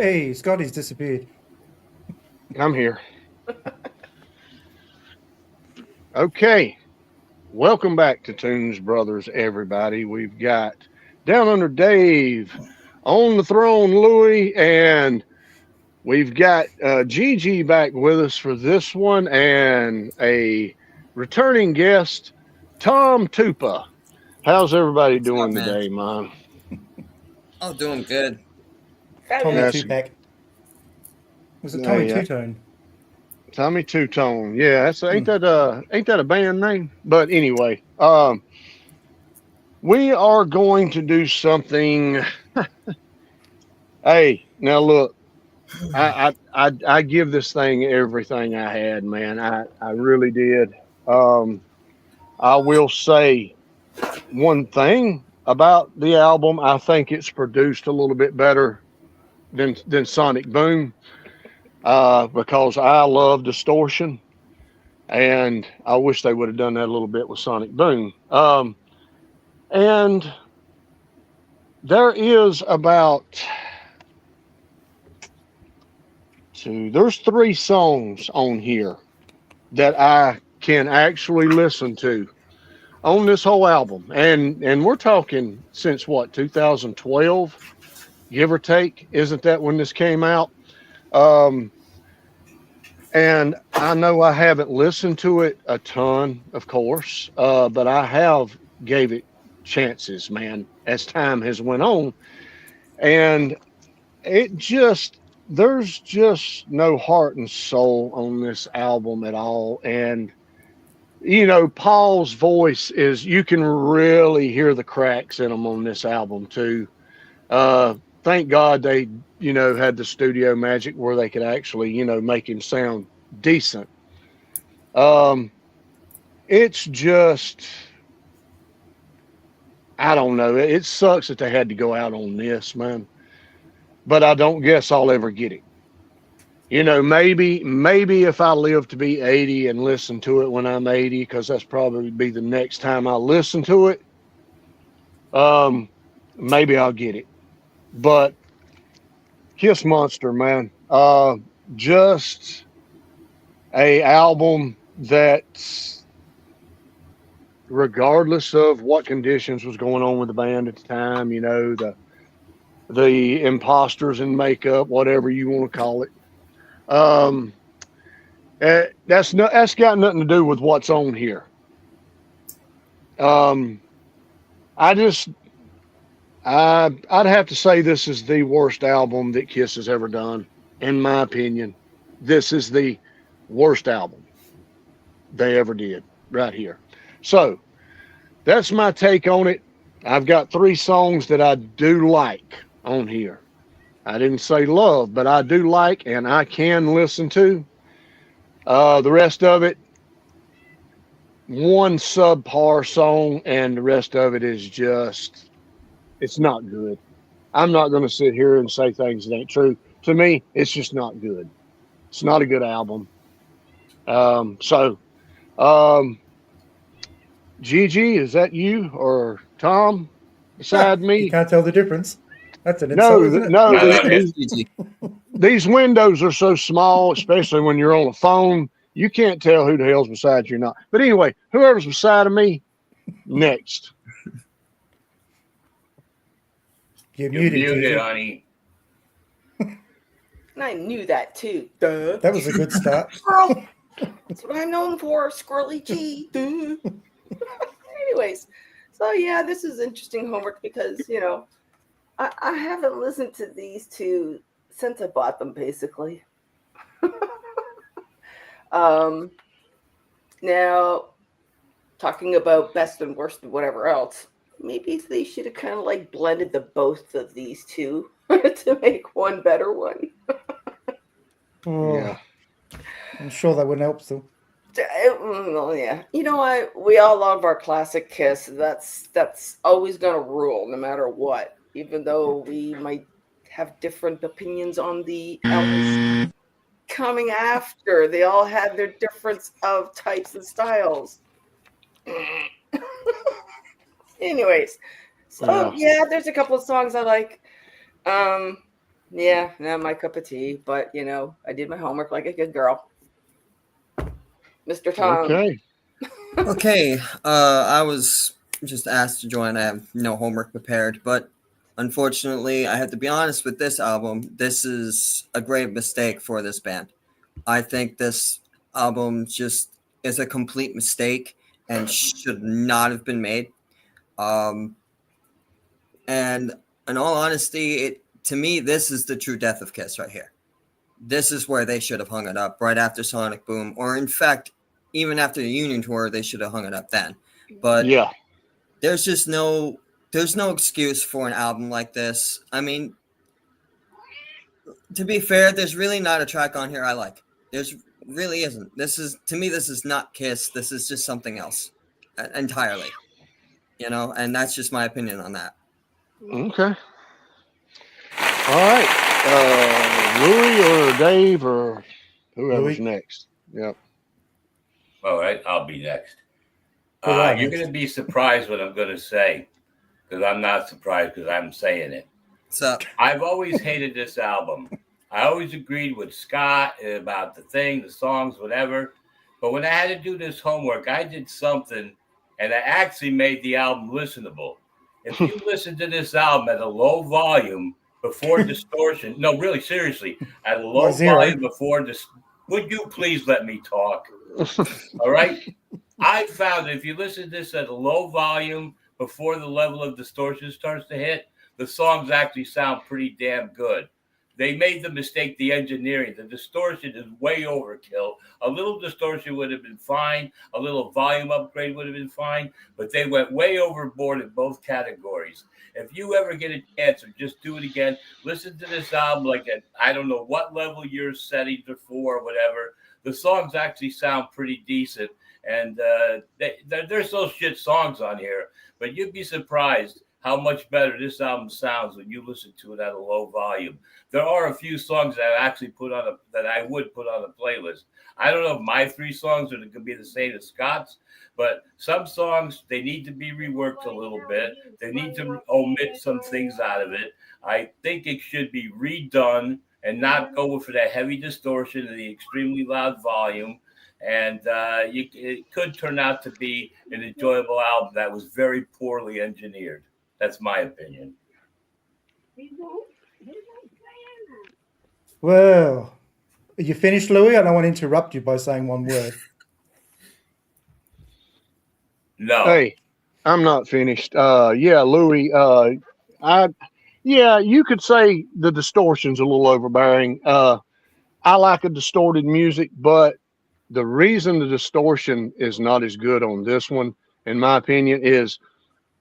Hey, Scotty's disappeared. I'm here. Okay. Welcome back to Tunes Brothers, everybody. We've got Down Under Dave, on the throne, Louie, and we've got Gigi back with us for this one, and a returning guest, Tom Tupa. How's everybody What's up, doing man? today, man? Oh, doing good. Tommy That's Fabulous. Two-Pack. Was it Tommy hey, Two-Tone? Tommy Two Tone. Yeah, that's Hmm. ain't that a band name? But anyway, we are going to do something. Hey, now look, I give this thing everything I had, man. I really did. Um, I will say one thing about the album. I think it's produced a little bit better than Sonic Boom, because I love distortion, and I wish they would have done that a little bit with Sonic Boom. And there is about there's three songs on here that I can actually listen to on this whole album. And we're talking since what, 2012, give or take. Isn't that when this came out? Um, and I know I haven't listened to it a ton, of course, but I have gave it chances, man, as time has went on. And it just there's just no heart and soul on this album at all. And Paul's voice is, you can really hear the cracks in him on this album too. Thank God they, had the studio magic where they could actually, make him sound decent. Um, it's just, I don't know. It sucks that they had to go out on this, man. But I don't guess I'll ever get it. Maybe if I live to be 80 and listen to it when I'm 80, because that's probably be the next time I listen to it. Um, maybe I'll get it. But Kiss Monster, man, just a album that, regardless of what conditions was going on with the band at the time, the imposters in makeup, whatever you want to call it. Um, that's got nothing to do with what's on here. Um, I just I'd have to say this is the worst album that Kiss has ever done, in my opinion. This is the worst album they ever did right here. So that's my take on it. I've got three songs that I do like on here. I didn't say love, but I do like and I can listen to. The rest of it, one subpar song, and the rest of it is just, it's not good. I'm not going to sit here and say things that ain't true. To me, it's just not good. It's not a good album. So, um, Gigi, is that you or Tom beside You me? can't tell the difference. That's an insult, No, isn't it? no. I like SPG. These windows are so small, especially when you're on a phone. You can't tell who the hell's beside you or not. But anyway, whoever's beside of me, next. You're You're muted, muted, Gigi. honey. And I knew that too. Duh. That was a good start. Squirrel. That's what I'm known for, Squirrely G. Duh. Anyways, so yeah, this is interesting homework because, I haven't listened to these two since I bought them, basically. Now, talking about best and worst and whatever else, maybe they should have kind of like blended the both of these two to make one better one. Oh, Yeah. I'm sure that wouldn't help still. Well, yeah. You know what? We all love our classic Kiss. That's always gonna rule, no matter what. Even though we might have different opinions on the albums coming after, they all had their difference of types and styles. Anyways, so yeah, there's a couple of songs I like. Yeah, not my cup of tea, but I did my homework like a good girl. Mr. Tom. Okay. Okay, I was just asked to join. I have no homework prepared, but unfortunately, I have to be honest with this album. This is a grave mistake for this band. I think this album just is a complete mistake and should not have been made. Um, and in all honesty, to me, this is the true death of Kiss right here. This is where they should have hung it up right after Sonic Boom, or in fact, even after the Union tour, they should have hung it up then. But Yeah. there's no excuse for an album like this. I mean, to be fair, there's really not a track on here I like. There's really isn't. This is not Kiss. This is just something else entirely. And that's just my opinion on that. Okay. All right. Louis or Dave or whoever's Louis. next. Yep. All right, I'll be next. All right, You're next. going to be surprised what I'm going to say, because I'm not surprised because I'm saying it. So I've always hated this album. I always agreed with Scott about the thing, the songs, whatever. But when I had to do this homework, I did something, and I actually made the album listenable. If you listen to this album at a low volume before distortion, no, really, seriously, at a low volume before would you please let me talk? All right? I found that if you listen to this at a low volume before the level of distortion starts to hit, the songs actually sound pretty damn good. They made the mistake, the engineering. The distortion is way overkill. A little distortion would have been fine. A little volume upgrade would have been fine. But they went way overboard in both categories. If you ever get a chance, or just do it again, listen to this album like I don't know what level your settings are for or whatever. The songs actually sound pretty decent. And there's those shit songs on here. But you'd be surprised how much better this album sounds when you listen to it at a low volume. There are a few songs that I actually that I would put on a playlist. I don't know if my 3 songs are going to be the same as Scott's, but some songs, they need to be reworked a little bit. They need to omit some things out of it. I think it should be redone and not go for that heavy distortion and the extremely loud volume. And it could turn out to be an enjoyable album that was very poorly engineered. That's my opinion. Well, are you finished, Louis? I don't want to interrupt you by saying one word. No. Hey, I'm not finished. Yeah, Louis. You could say the distortion's a little overbearing. I like a distorted music, but the reason the distortion is not as good on this one, in my opinion, is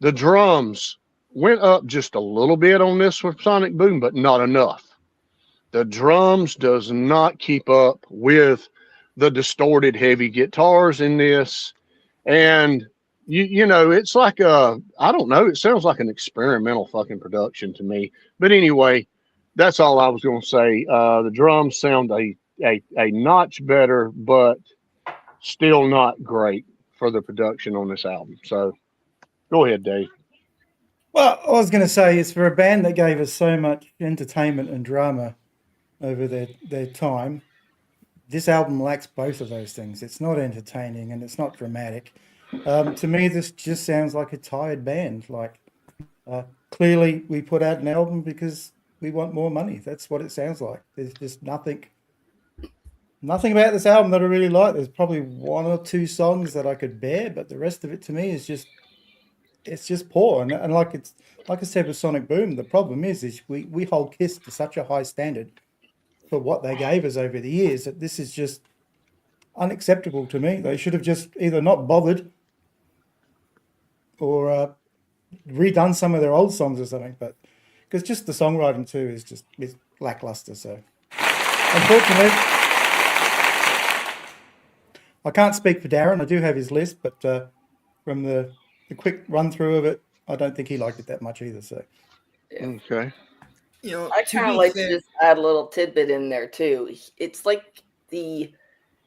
the drums went up just a little bit on this with Sonic Boom, but not enough. The drums does not keep up with the distorted heavy guitars in this. And it's like I don't know, it sounds like an experimental fucking production to me. But anyway, that's all I was going to say. The drums sound a notch better, but still not great for the production on this album. So go ahead, Dave. Well, I was going to say, it's for a band that gave us so much entertainment and drama over their time. This album lacks both of those things. It's not entertaining and it's not dramatic. To me, this just sounds like a tired band. Clearly, we put out an album because we want more money. That's what it sounds like. There's just nothing about this album that I really like. There's probably 1 or 2 songs that I could bear, but the rest of it to me is just poor. And like I said with Sonic Boom, the problem is we hold Kiss to such a high standard for what they gave us over the years that this is just unacceptable to me. They should have just either not bothered or redone some of their old songs or something. But because just the songwriting too is lackluster. So unfortunately, I can't speak for Darren. I do have his list, but from the quick run through of it, I don't think he liked it that much either. So Okay. I kind of like to just add a little tidbit in there too. It's like the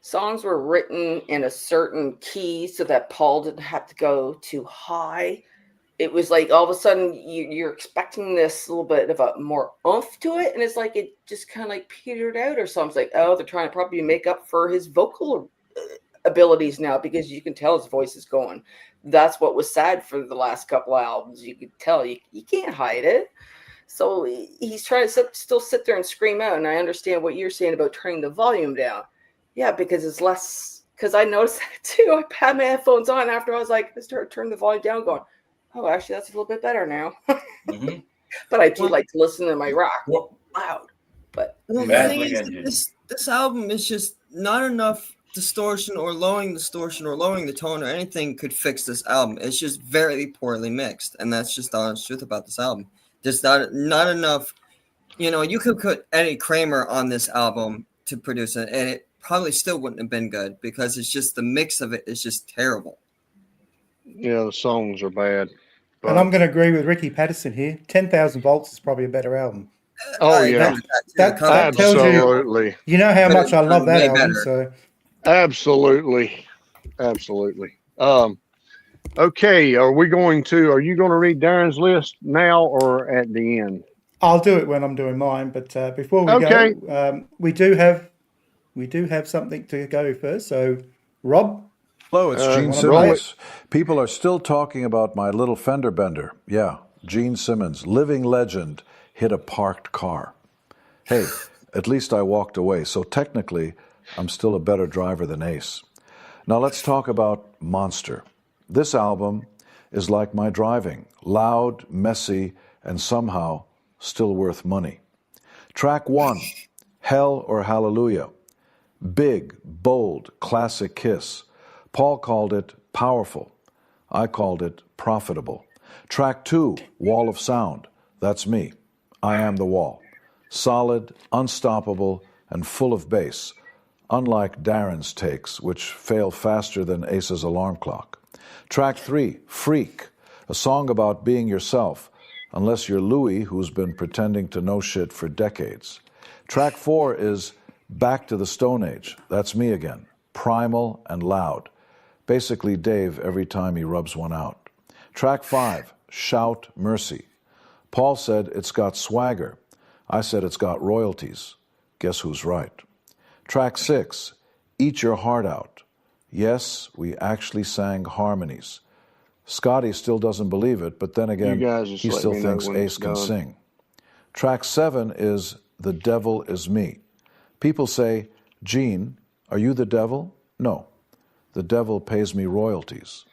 songs were written in a certain key so that Paul didn't have to go too high. it was like all of a sudden you're expecting this little bit of a more oomph to it, and it's like it just kind of like petered out or something. It's like, oh, they're trying to probably make up for his vocal abilities now, because you can tell his voice is going. That's what was sad for the last couple of albums. You could tell you can't hide it. So he's trying to still sit there and scream out. And I understand what you're saying about turning the volume down. Yeah, because it's less. Because I noticed that too. I had my headphones on after I was like, I started turning the volume down, going, oh, actually, that's a little bit better now. Mm-hmm. But I do like to listen to my rock Well, loud. But The Bad thing is, engine. this album is just not enough distortion or lowering the tone or anything could fix this album. It's just very poorly mixed, and that's just the honest truth about this album. There's not enough. You know, you could put Eddie Kramer on this album to produce it, and it probably still wouldn't have been good, because it's just the mix of it is just terrible. Yeah, the songs are bad. But, And I'm going to agree with Ricky Patterson here. 10,000 Volts is probably a better album. oh I yeah, agree with that too. that- The cover- that tells you- absolutely, You know how But much I it's love that way album. better. So absolutely. Okay, are you going to read Darren's list now or at the end? I'll do it when I'm doing mine. But before we Okay. go, we do have something to go first. So, Rob, Hello, it's Gene wanna Simmons. People are still talking about my little fender bender. Yeah, Gene Simmons, living legend, hit a parked car. Hey, at least I walked away, so technically I'm still a better driver than Ace. Now let's talk about Monster. This album is like my driving, loud, messy, and somehow still worth money. Track 1, Hell or Hallelujah. Big, bold, classic Kiss. Paul called it powerful. I called it profitable. Track 2, Wall of Sound. That's me. I am the wall. Solid, unstoppable, and full of bass, unlike Darren's takes, which fail faster than Ace's alarm clock. Track 3, Freak, a song about being yourself, unless you're Louis, who's been pretending to know shit for decades. Track 4 is Back to the Stone Age. That's me again. Primal and loud. Basically Dave every time he rubs one out. Track 5, Shout Mercy. Paul said it's got swagger. I said it's got royalties. Guess who's right? Track 6, Eat Your Heart Out. Yes, we actually sang harmonies. Scotty still doesn't believe it, but then again, You guys just he let still me know thinks when Ace it's can done. sing. Track 7 is The Devil Is Me. People say, Gene, are you the devil? No. The devil pays me royalties.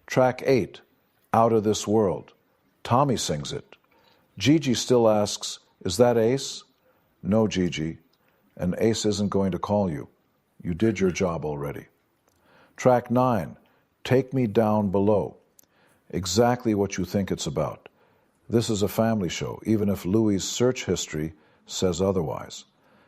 Track 8, Out of This World. Tommy sings it. Gigi still asks, is that Ace? No, Gigi. And Ace isn't going to call you. You did your job already. Track 9, Take Me Down Below. Exactly what you think it's about. This is a family show, even if Louis' search history says otherwise.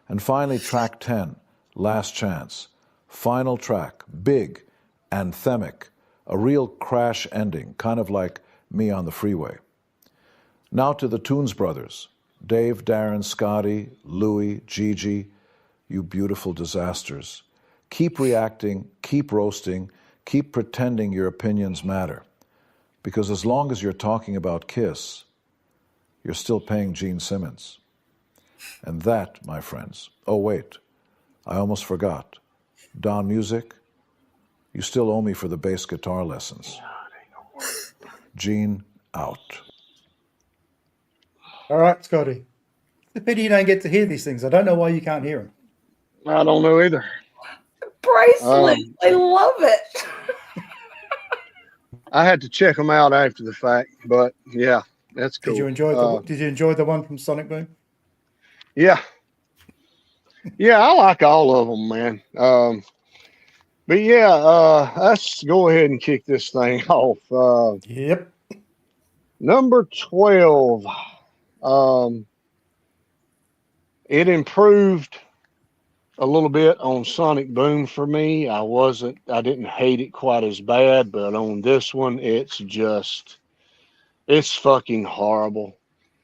And finally, track 10, Last Chance. Final track, big, anthemic, a real crash ending, kind of like Me on the Freeway. Now to the Toons Brothers. Dave, Darren, Scotty, Louis, Gigi, you beautiful disasters. Keep reacting, keep roasting, keep pretending your opinions matter. Because as long as you're talking about Kiss, you're still paying Gene Simmons. And that, my friends, oh wait, I almost forgot. Don Music, you still owe me for the bass guitar lessons. Gene, out. all right, Scotty. It's a pity you don't get to hear these things. I don't know why you can't hear them. I don't know either. priceless. I love it. I had to check them out after the fact, but yeah, that's cool. Did you enjoy the one from Sonic Boom? Yeah. Yeah, I like all of them, man. But yeah, let's go ahead and kick this thing off. Yep. Number 12. It improved a little bit on Sonic Boom for me. I didn't hate it quite as bad, but on this one, it's fucking horrible.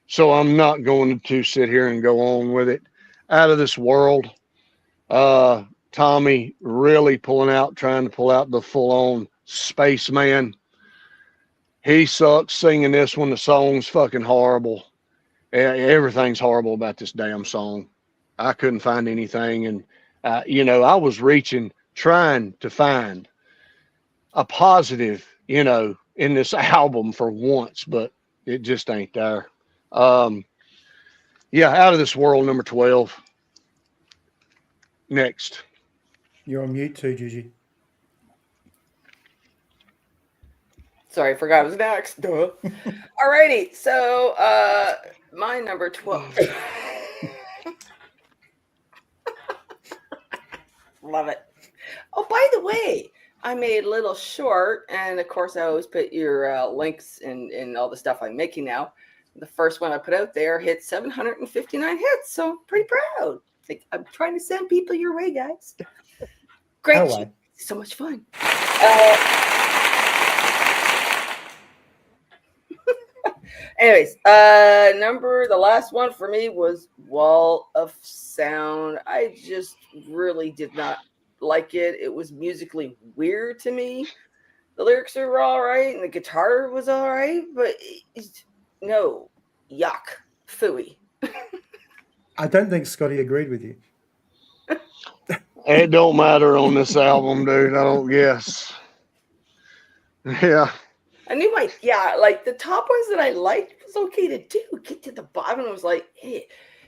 So I'm not going to sit here and go on with it. Out of This World. Tommy really trying to pull out the full-on spaceman. he sucks singing this one. The song's fucking horrible. Everything's horrible about this damn song. I couldn't find anything, and I was reaching, trying to find a positive, in this album for once, but it just ain't there. Yeah, Out of This World, number 12. Next. You're on mute too, Gigi. Sorry, I forgot I was next. Duh. Alrighty, so my number 12. Love it. Oh, by the way, I made a little short, and of course, I always put your links in all the stuff I'm making now. The first one I put out there hit 759 hits, so I'm pretty proud. I'm trying to send people your way, guys. Great, Oh, so much fun. Anyways, the last one for me was Wall of Sound. I just really did not like it. It was musically weird to me. The lyrics were all right, and the guitar was all right, but no, yuck, phooey. I don't think Scotty agreed with you. It don't matter on this album, dude. I don't guess. Yeah. I knew like the top ones that I liked was okay to do. Get to the bottom, it was like, hey,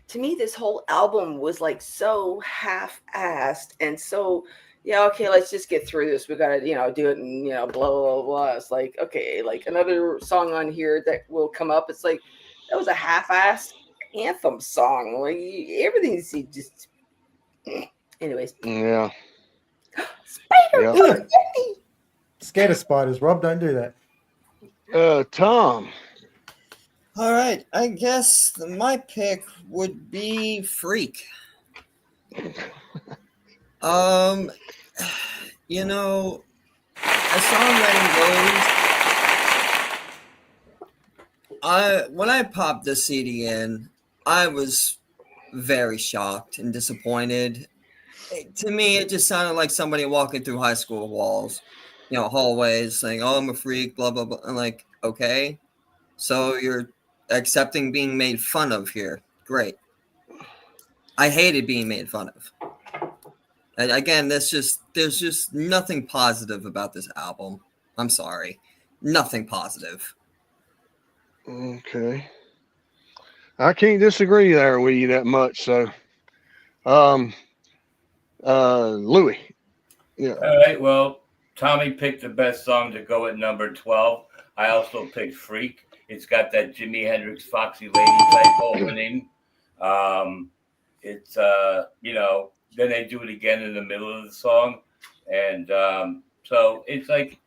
to me, this whole album was like so half-assed and so, okay, let's just get through this. We gotta, do it and blah blah blah. It's like, okay, like another song on here that will come up. It's like that was a half-assed anthem song. Like everything's just. Anyways. Yeah. Spider. Yeah. Scared of spiders, Rob. Don't do that. Tom. All right, I guess my pick would be Freak. As songwriting goes, when I popped this CD in, I was very shocked and disappointed. To me, it just sounded like somebody walking through high school walls, hallways, saying, "Oh, I'm a freak," blah blah blah. I'm like, okay, so you're accepting being made fun of here. Great. I hated being made fun of. And again, there's just nothing positive about this album. I'm sorry, nothing positive. Okay. I can't disagree there with you that much. So, Louis. Yeah. All right. Well, Tommy picked the best song to go at number 12. I also picked Freak. It's got that Jimi Hendrix Foxy Lady type opening. It's then they do it again in the middle of the song, and so it's like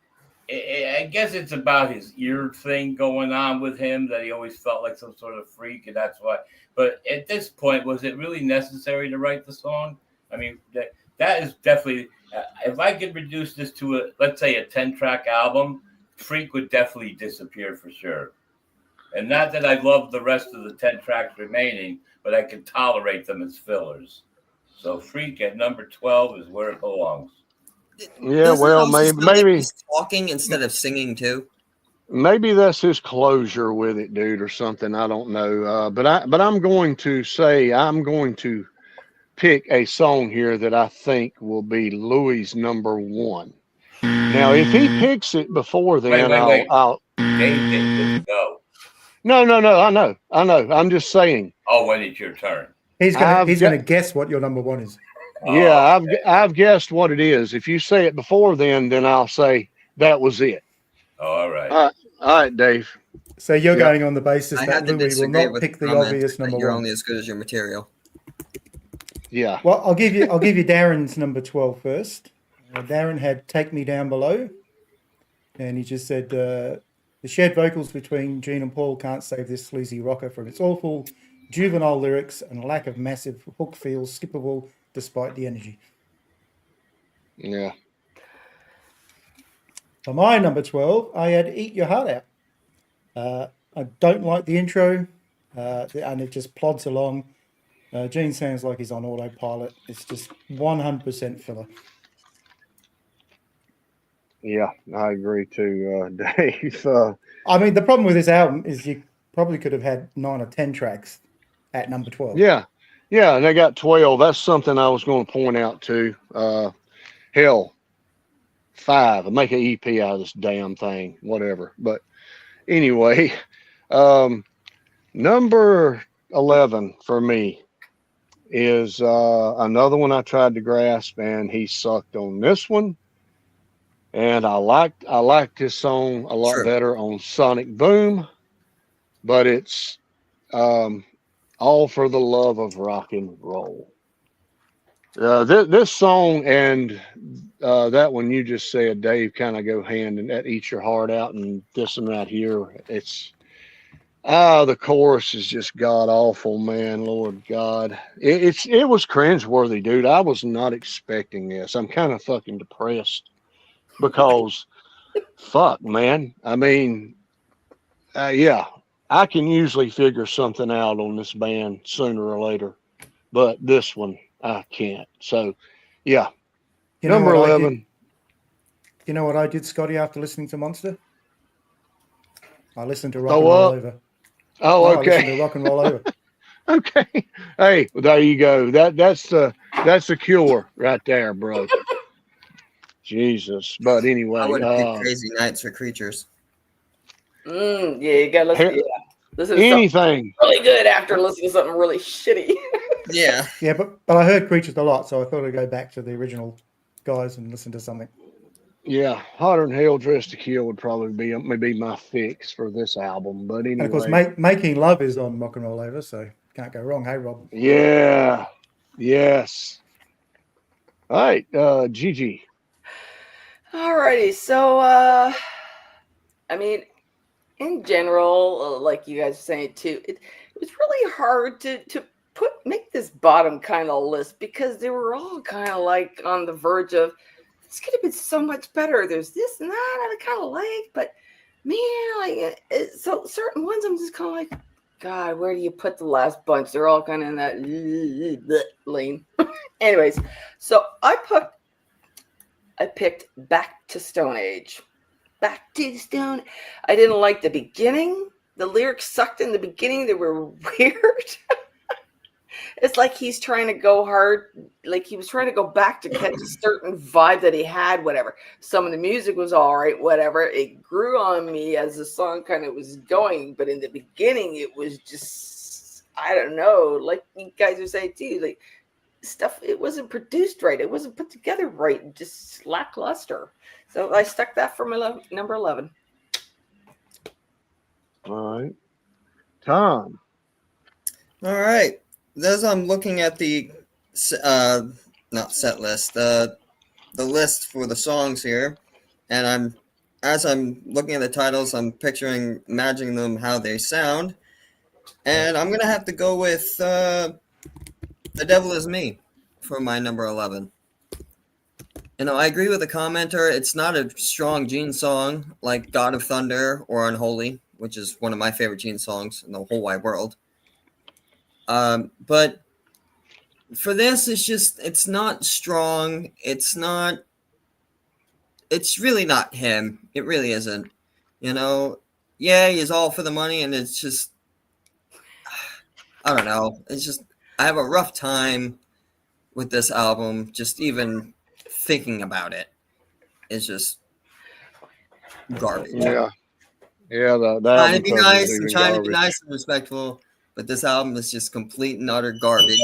I guess it's about his ear thing going on with him, that he always felt like some sort of freak, and that's why. But at this point, was it really necessary to write the song? I mean, that is definitely. If I could reduce this to let's say a 10-track album, Freak would definitely disappear for sure. And not that I love the rest of the 10 tracks remaining, but I can tolerate them as fillers. So Freak at number 12 is where it belongs. Yeah, well, maybe he's talking instead of singing too. Maybe that's his closure with it, dude, or something. I don't know. But I'm going to say I'm going to pick a song here that I think will be Louis' number 1. Now, if he picks it before then, wait. I'll. Dave didn't go. No. I know. I'm just saying. Oh, when it's your turn. He's gonna guess what your number 1 is. Yeah, I've guessed what it is. If you say it before then I'll say that was it. All right. All right, Dave. So you're going on the basis I that had to Louis will disagree not with pick the comment obvious that number you're 1. only as good as your material. Yeah. Well, I'll give you Darren's number 12 first. Darren had Take Me Down Below, and he just said the shared vocals between Gene and Paul can't save this sleazy rocker from its awful juvenile lyrics and lack of massive hook feels skippable despite the energy. Yeah. For my number 12, I had Eat Your Heart Out. I don't like the intro, and it just plods along. Gene sounds like he's on autopilot. It's just 100% filler. Yeah, I agree too, Dave. I mean, the problem with this album is you probably could have had 9 or 10 tracks at number 12. Yeah, yeah, and they got 12. That's something I was going to point out too. Hell, 5. I'll make an EP out of this damn thing, whatever. But anyway, um, number 11 for me is another one I tried to grasp, and he sucked on this one. And I liked his song a lot Sure. better on Sonic Boom, but it's All for the Love of Rock and Roll. This song and that one you just said, Dave, kind of go hand and that eats your heart out. And this one right here, it's the chorus is just god awful, man. Lord God, it was cringeworthy, dude. I was not expecting this. I'm kind of fucking depressed because, fuck, man. I mean, yeah, I can usually figure something out on this band sooner or later, but this one I can't. So, yeah, You know number what I 11. did? You know what I did, Scotty, after listening to Monster? I listened to Rock and Throw Roll up. Over. Oh, No, I listened okay. to Rock and Roll Over. Okay. Hey, well, there you go. That's the cure right there, bro. Jesus. But I anyway, would have picked Crazy Nights for Creatures. Yeah, you gotta listen. Yeah, listen to something anything. really good after listening to something really shitty. Yeah. Yeah, but I heard Creatures a lot, so I thought I'd go back to the original guys and listen to something. Yeah, Hotter Than Hell Dressed to Kill would probably be maybe my fix for this album. But And of course, anyway, Making Love is on Rock and Roll Over, so can't go wrong. Hey, Rob. yeah, yes. All right, Gigi. Alrighty, so I mean, in general, like you guys are saying too, it was really hard to make this bottom kind of list because they were all kind of like on the verge of this could have been so much better. There's this and that I kind of like, but man, like so certain ones I'm just kind of like, God, where do you put the last bunch? They're all kind of in that lane. Anyways, so I picked Back to Stone Age. Back to the Stone. I didn't like the beginning. The lyrics sucked in the beginning. They were weird. It's like he's trying to go hard, like he was trying to go back to catch a certain vibe that he had, whatever. Some of the music was all right, whatever. It grew on me as the song kind of was going, but in the beginning, it was just, I don't know, like you guys are saying too, like stuff, it wasn't produced right. It wasn't put together right, just lackluster. So I stuck that for my number 11. All right, Tom. All right. As I'm looking at the not set list, the list for the songs here, and as I'm looking at the titles, I'm imagining them how they sound, and I'm gonna have to go with "The Devil Is Me" for my number 11. You know, I agree with the commenter. It's not a strong Gene song like "God of Thunder" or "Unholy," which is one of my favorite Gene songs in the whole wide world. But for this, it's not strong. It's really not him. It really isn't. You know, yeah, he's all for the money, and it's just, I don't know. It's just, I have a rough time with this album. Just even thinking about it is just garbage. Yeah, yeah. The Trying to album be cover is nice and even trying to garbage. be nice and respectful, but this album is just complete and utter garbage.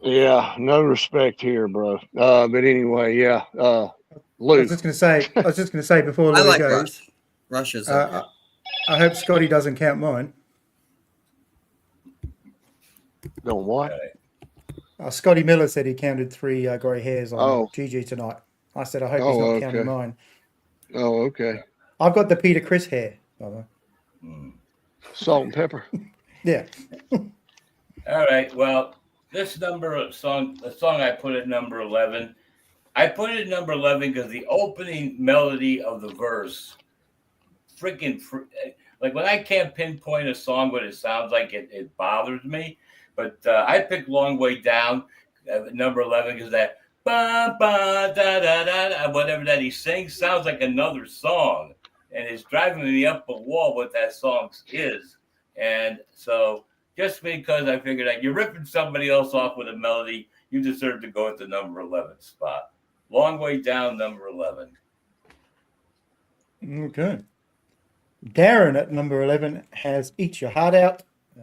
Yeah, no respect here, bro. But anyway, yeah. I Lou. was just going to say before I Louis like goes, Rush. Rush is I hope Scotty doesn't count mine. Don't what? Scotty Miller said he counted 3 grey hairs on Oh. GG tonight. I said, I hope he's not counting mine. Oh, okay. I've got the Peter Criss hair, by the way. Salt and pepper. Yeah. All right. Well, this the song I put at number 11. I put it at number 11 because the opening melody of the verse, like when I can't pinpoint a song what it sounds like, it bothers me. But I picked Long Way Down at number 11 because that ba, ba, da, da, da, da, whatever that he sings sounds like another song. And it's driving me up a wall what that song is. And so just because I figured you're ripping somebody else off with a melody, you deserve to go at the number 11 spot. Long way down, number 11. Okay. Darren at number 11 has Eat Your Heart Out.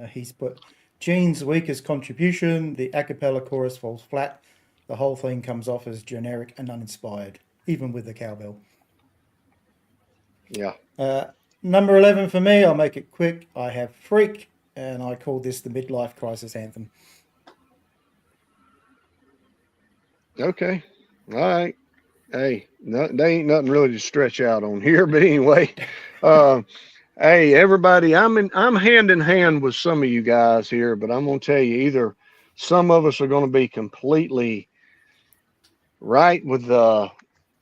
He's put Gene's weakest contribution. The a cappella chorus falls flat. The whole thing comes off as generic and uninspired, even with the cowbell. Yeah. Number 11 for me, I'll make it quick. I have Freak, and I call this the midlife crisis anthem. Okay. All right. Hey, no, they ain't nothing really to stretch out on here, but anyway, hey, everybody, I'm hand in hand with some of you guys here, but I'm gonna tell you, either some of us are gonna be completely right with the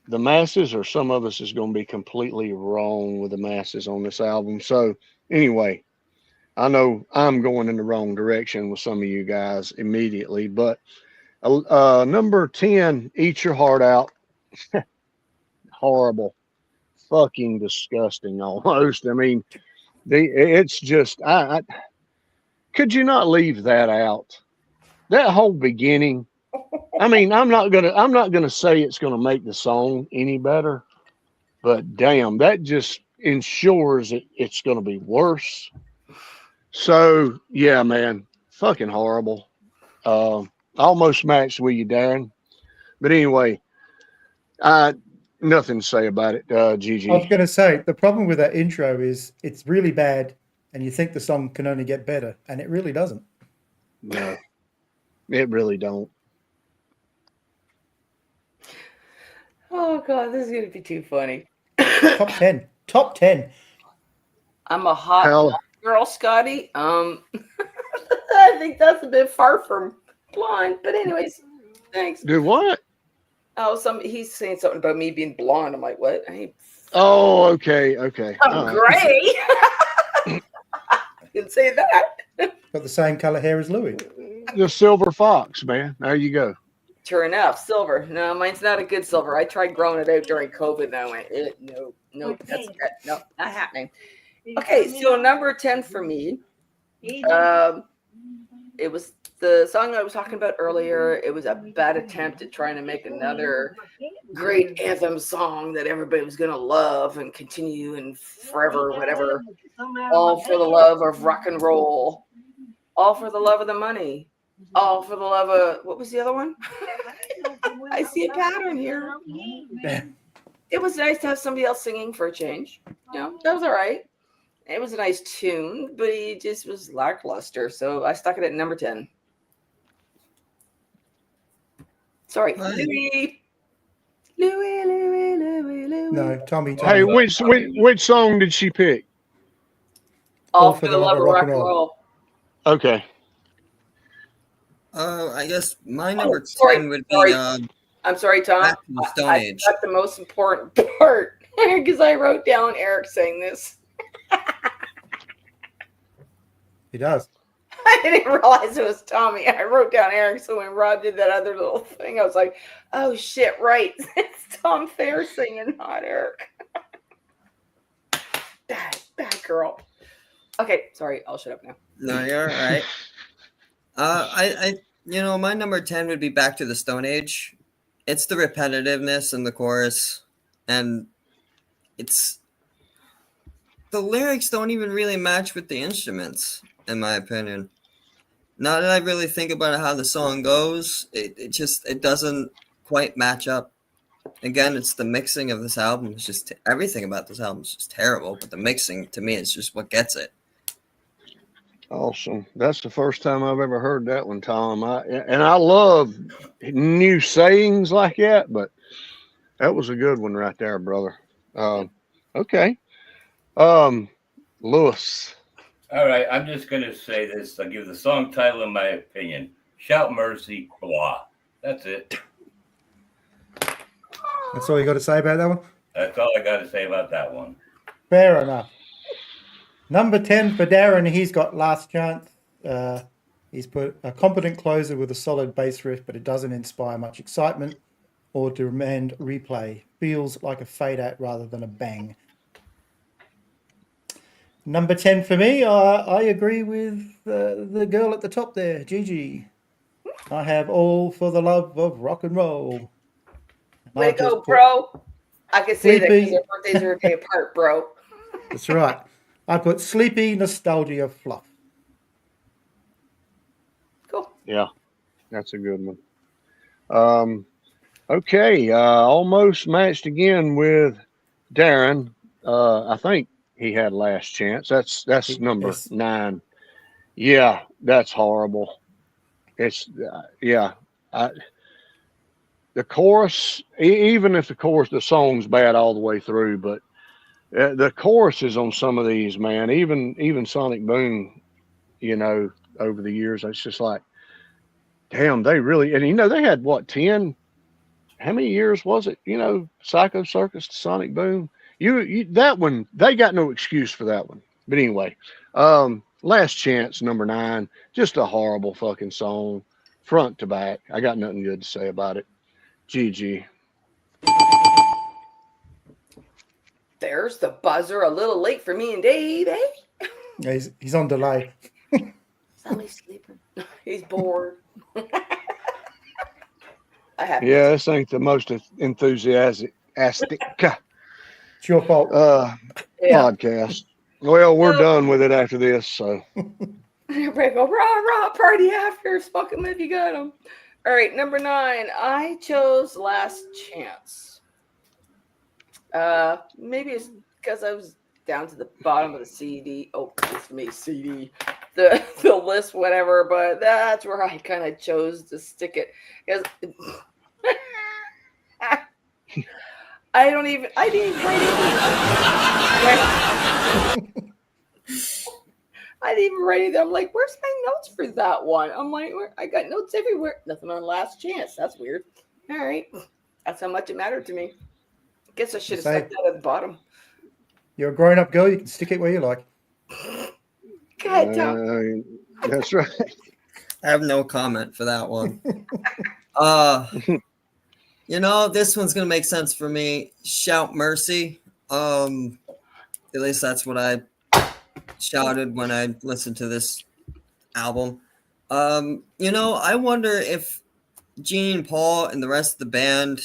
masses, or some of us is gonna be completely wrong with the masses on this album. So anyway, I know I'm going in the wrong direction with some of you guys immediately, but number 10, Eat Your Heart Out. Horrible, fucking disgusting almost. I mean, it's just, I could you not leave that out? That whole beginning. I mean, I'm not gonna say it's gonna make the song any better, but damn, that just ensures it's gonna be worse. So yeah, man, fucking horrible. Almost matched with you, Darren. But anyway, nothing to say about it, Gigi. I was going to say, the problem with that intro is it's really bad, and you think the song can only get better, and it really doesn't. No, it really don't. Oh God, this is gonna be too funny. Top 10. Top 10. I'm a hot Hell, girl, Scotty. I think that's a bit far from blonde, but anyways, thanks. do what? Oh, he's saying something about me being blonde. I'm like, what? Oh, okay. I'm gray. I didn't say that. Got the same color hair as Louis. The silver fox, man. There you go. Sure enough, silver. No, mine's not a good silver. I tried growing it out during COVID, and I went, no, not happening. Okay, so number 10 for me. It was the song I was talking about earlier. It was a bad attempt at trying to make another great anthem song that everybody was going to love and continue and forever, whatever. All for the love of rock and roll. All for the love of the money. All for the love of, what was the other one? I see a pattern here. It was nice to have somebody else singing for a change. That was all right. It was a nice tune, but he just was lackluster. So I stuck it at number 10. Sorry, Louis. No, Tommy. Hey, which song did she pick? All for the love of rock and roll. Okay. I guess my number 10 would be. I'm sorry, Tom. Back to the Stone Age. That's the most important part because I wrote down Eric saying this. He does. I didn't realize it was Tommy. I wrote down Eric, so when Rob did that other little thing, I was like, oh shit, right. It's Tom Fair singing, not Eric. Bad girl. Okay, sorry, I'll shut up now. No, you're all right. My number 10 would be Back to the Stone Age. It's the repetitiveness in the chorus, and it's the lyrics don't even really match with the instruments, in my opinion. Now that I really think about how the song goes, it doesn't quite match up. Again, it's the mixing of this album. It's just everything about this album is just terrible, but the mixing to me is just what gets it. Awesome. That's the first time I've ever heard that one, Tom. I love new sayings like that, but that was a good one right there, brother. Okay. Lewis. All right, I'm just going to say this. I'll give the song title in my opinion. Shout Mercy, blah. That's it. That's all you got to say about that one? That's all I got to say about that one. Fair enough. Number 10 for Darren, he's got Last Chance. He's put a competent closer with a solid bass riff, but it doesn't inspire much excitement. or demand replay. Feels like a fade out rather than a bang. Number 10 for me, I agree with the girl at the top there, Gigi. I have All for the Love of Rock and Roll. Way I've to go, just put bro. I can say that because Sleepy. our birthdays are a day apart, bro. That's right. I put Sleepy Nostalgia Fluff. Cool. Yeah, that's a good one. Okay, almost matched again with Darren. I think he had last chance. That's number Yes. 9. Yeah, that's horrible. It's yeah. The chorus, even if the song's bad all the way through, but the choruses on some of these, man, even Sonic Boom, over the years, it's just like, damn, they really, and they had what, 10? How many years was it? Psycho Circus to Sonic Boom. You that one, they got no excuse for that one. But anyway, Last Chance, number 9, just a horrible fucking song, front to back. I got nothing good to say about it. GG. There's the buzzer. A little late for me and Dave, eh? Yeah, he's on delay. Stanley's sleeping. He's bored. I have Yeah, this ain't the most enthusiastic It's your fault. podcast. Well, we're done with it after this, so. Everybody go, rah, rah, party after. Smoke 'em if you got 'em. All right, number 9. I chose Last Chance. Maybe it's because I was down to the bottom of the CD. Oh, it's me, CD. The list, whatever, but that's where I kind of chose to stick it. Because I didn't even write it. I didn't even write it. I'm like, where's my notes for that one? I'm like, I got notes everywhere. Nothing on Last Chance. That's weird. All right. That's how much it mattered to me. Guess I should have stuck that at the bottom. You're a grown-up girl. You can stick it where you like. God, Tom. That's right. I have no comment for that one. This one's gonna make sense for me. Shout Mercy. At least that's what I shouted when I listened to this album. I wonder if Gene, Paul, and the rest of the band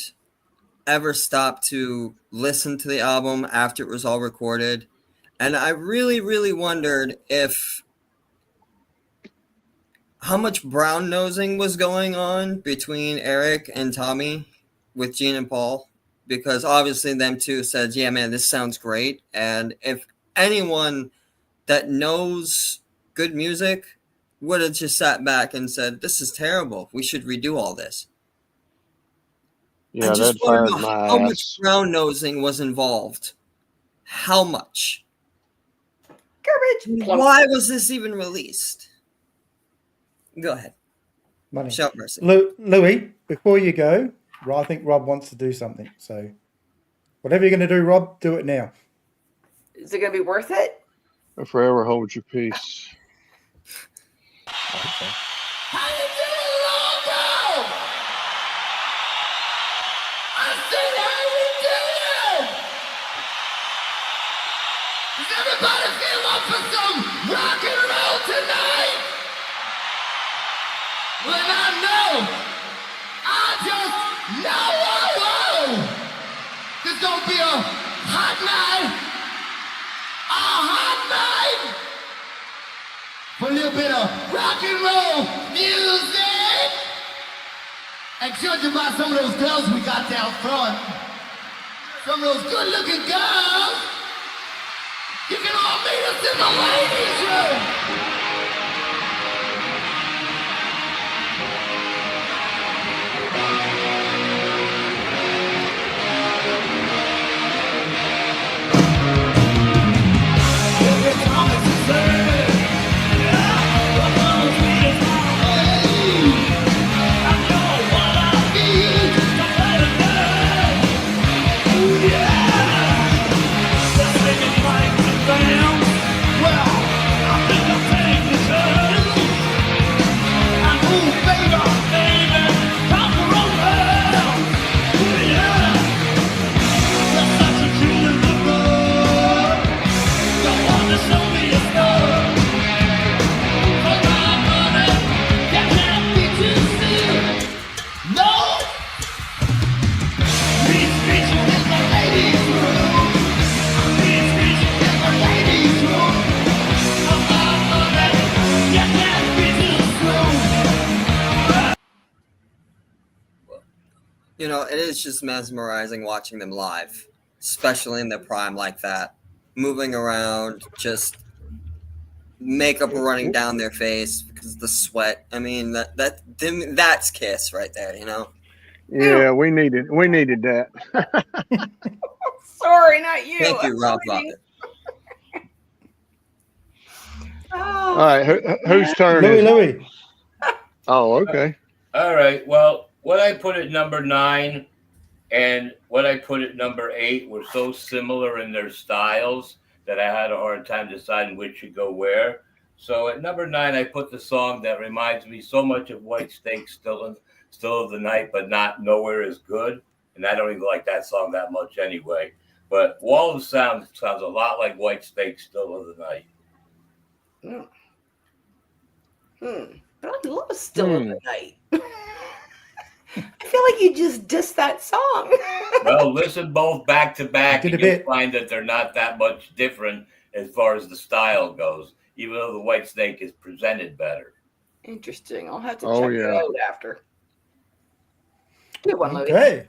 ever stopped to listen to the album after it was all recorded. And I really, really wondered how much brown nosing was going on between Eric and Tommy with Gene and Paul, because obviously them two said, yeah, man, this sounds great. And if anyone that knows good music would have just sat back and said, this is terrible, we should redo all this. Yeah, I just that fired wonder my how ass. much brown nosing was involved. How much? Garbage. Why was this even released? Go ahead. Money. Shout Mercy. Louis, before you go, I think Rob wants to do something. So whatever you're going to do, Rob, do it now. Is it going to be worth it? Forever hold your peace. How you doing, Longo? I said, how you doing? Does everybody feel up for some rock and roll tonight? Well, I know. I just know. There's gonna be a hot night. A hot night. For a little bit of rock and roll music. And judging by some of those girls we got down front, some of those good looking girls, you can all meet us in the ladies' room. Well, I think I'll take It is just mesmerizing watching them live, especially in their prime like that, moving around, just makeup running down their face because of the sweat. I mean, that's Kiss right there. Yeah, we needed that. Sorry, not you. Thank you, I'm Rob reading. Rocket. All Oh, right, whose turn Louis, is it? Louis. Oh, okay. All right. Well, what I put at number 9 and what I put at number 8 were so similar in their styles that I had a hard time deciding which should go where. So at number 9, I put the song that reminds me so much of White Snake, Still of the Night, but not Nowhere Is Good. And I don't even like that song that much anyway. But Wall of Sound sounds a lot like White Snake, Still of the Night. But I love Still of the Night. I feel like you just dissed that song. Well, listen both back to back, Did a and you'll bit. find that they're not that much different as far as the style goes, even though the White Snake is presented better. Interesting. I'll have to Oh, check it yeah. out after. Good one, Louis. Okay.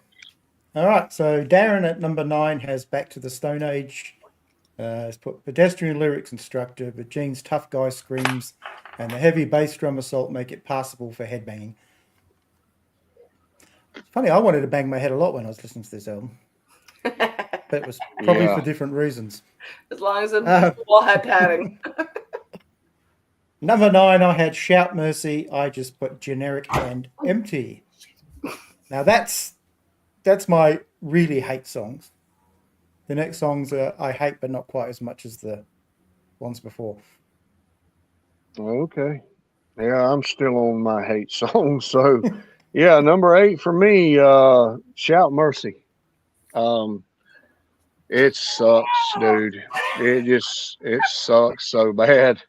All right. So Darren at number 9 has Back to the Stone Age. Has put pedestrian lyrics instructor, but Gene's tough guy screams and the heavy bass drum assault make it passable for headbanging. It's funny, I wanted to bang my head a lot when I was listening to this album, but it was probably Yeah. for different reasons. As long as the wall had padding. Number 9, I had Shout Mercy. I just put generic and empty. Now that's my really hate songs. The next songs I hate, but not quite as much as the ones before. Okay. Yeah, I'm still on my hate song. So, yeah, number 8 for me, Shout Mercy. It sucks, dude. It sucks so bad.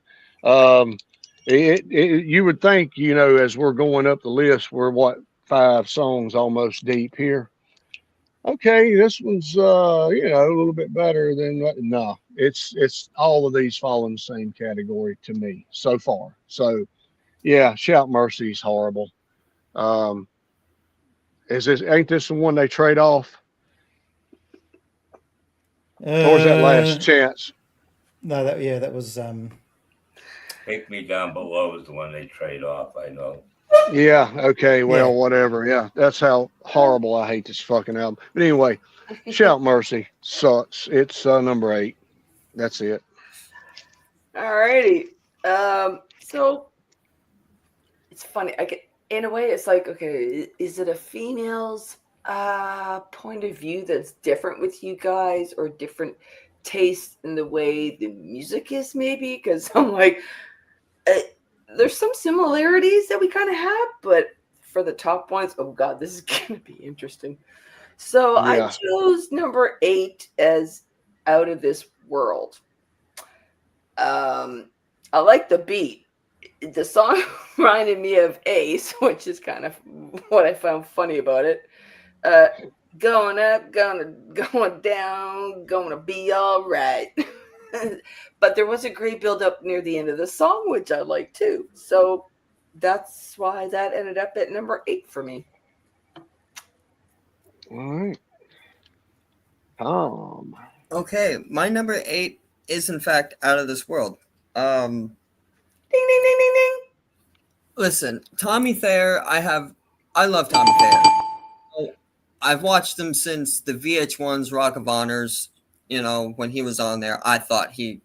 You would think, as we're going up the list, we're 5 songs almost deep here. Okay, this one's a little bit better than no. It's all of these fall in the same category to me so far. So yeah, Shout Mercy's horrible. Ain't this the one they trade off? Or was that Last Chance? No, that was Take Me Down Below is the one they trade off, I know. Yeah, okay, well, Yeah. whatever. Yeah, that's how horrible I hate this fucking album. But anyway, Shout Mercy sucks. It's number 8. That's it. Alrighty. So it's funny. In a way, it's like, okay, is it a female's point of view that's different with you guys, or different taste in the way the music is, maybe? Because I'm like, there's some similarities that we kind of have, but for the top ones, oh god, this is gonna be interesting. So Yeah. I chose number 8 as Out of This World. I like the beat. The song reminded me of Ace, which is kind of what I found funny about it. Going up, going down, gonna be all right. But there was a great build up near the end of the song, which I like too. So that's why that ended up at number 8 for me. All right. Okay, my number 8 is in fact Out of This World. Ding, ding, ding, ding, ding. Listen, Tommy Thayer, I love Tommy Thayer. I've watched him since the VH1's Rock of Honors. When he was on there, I thought it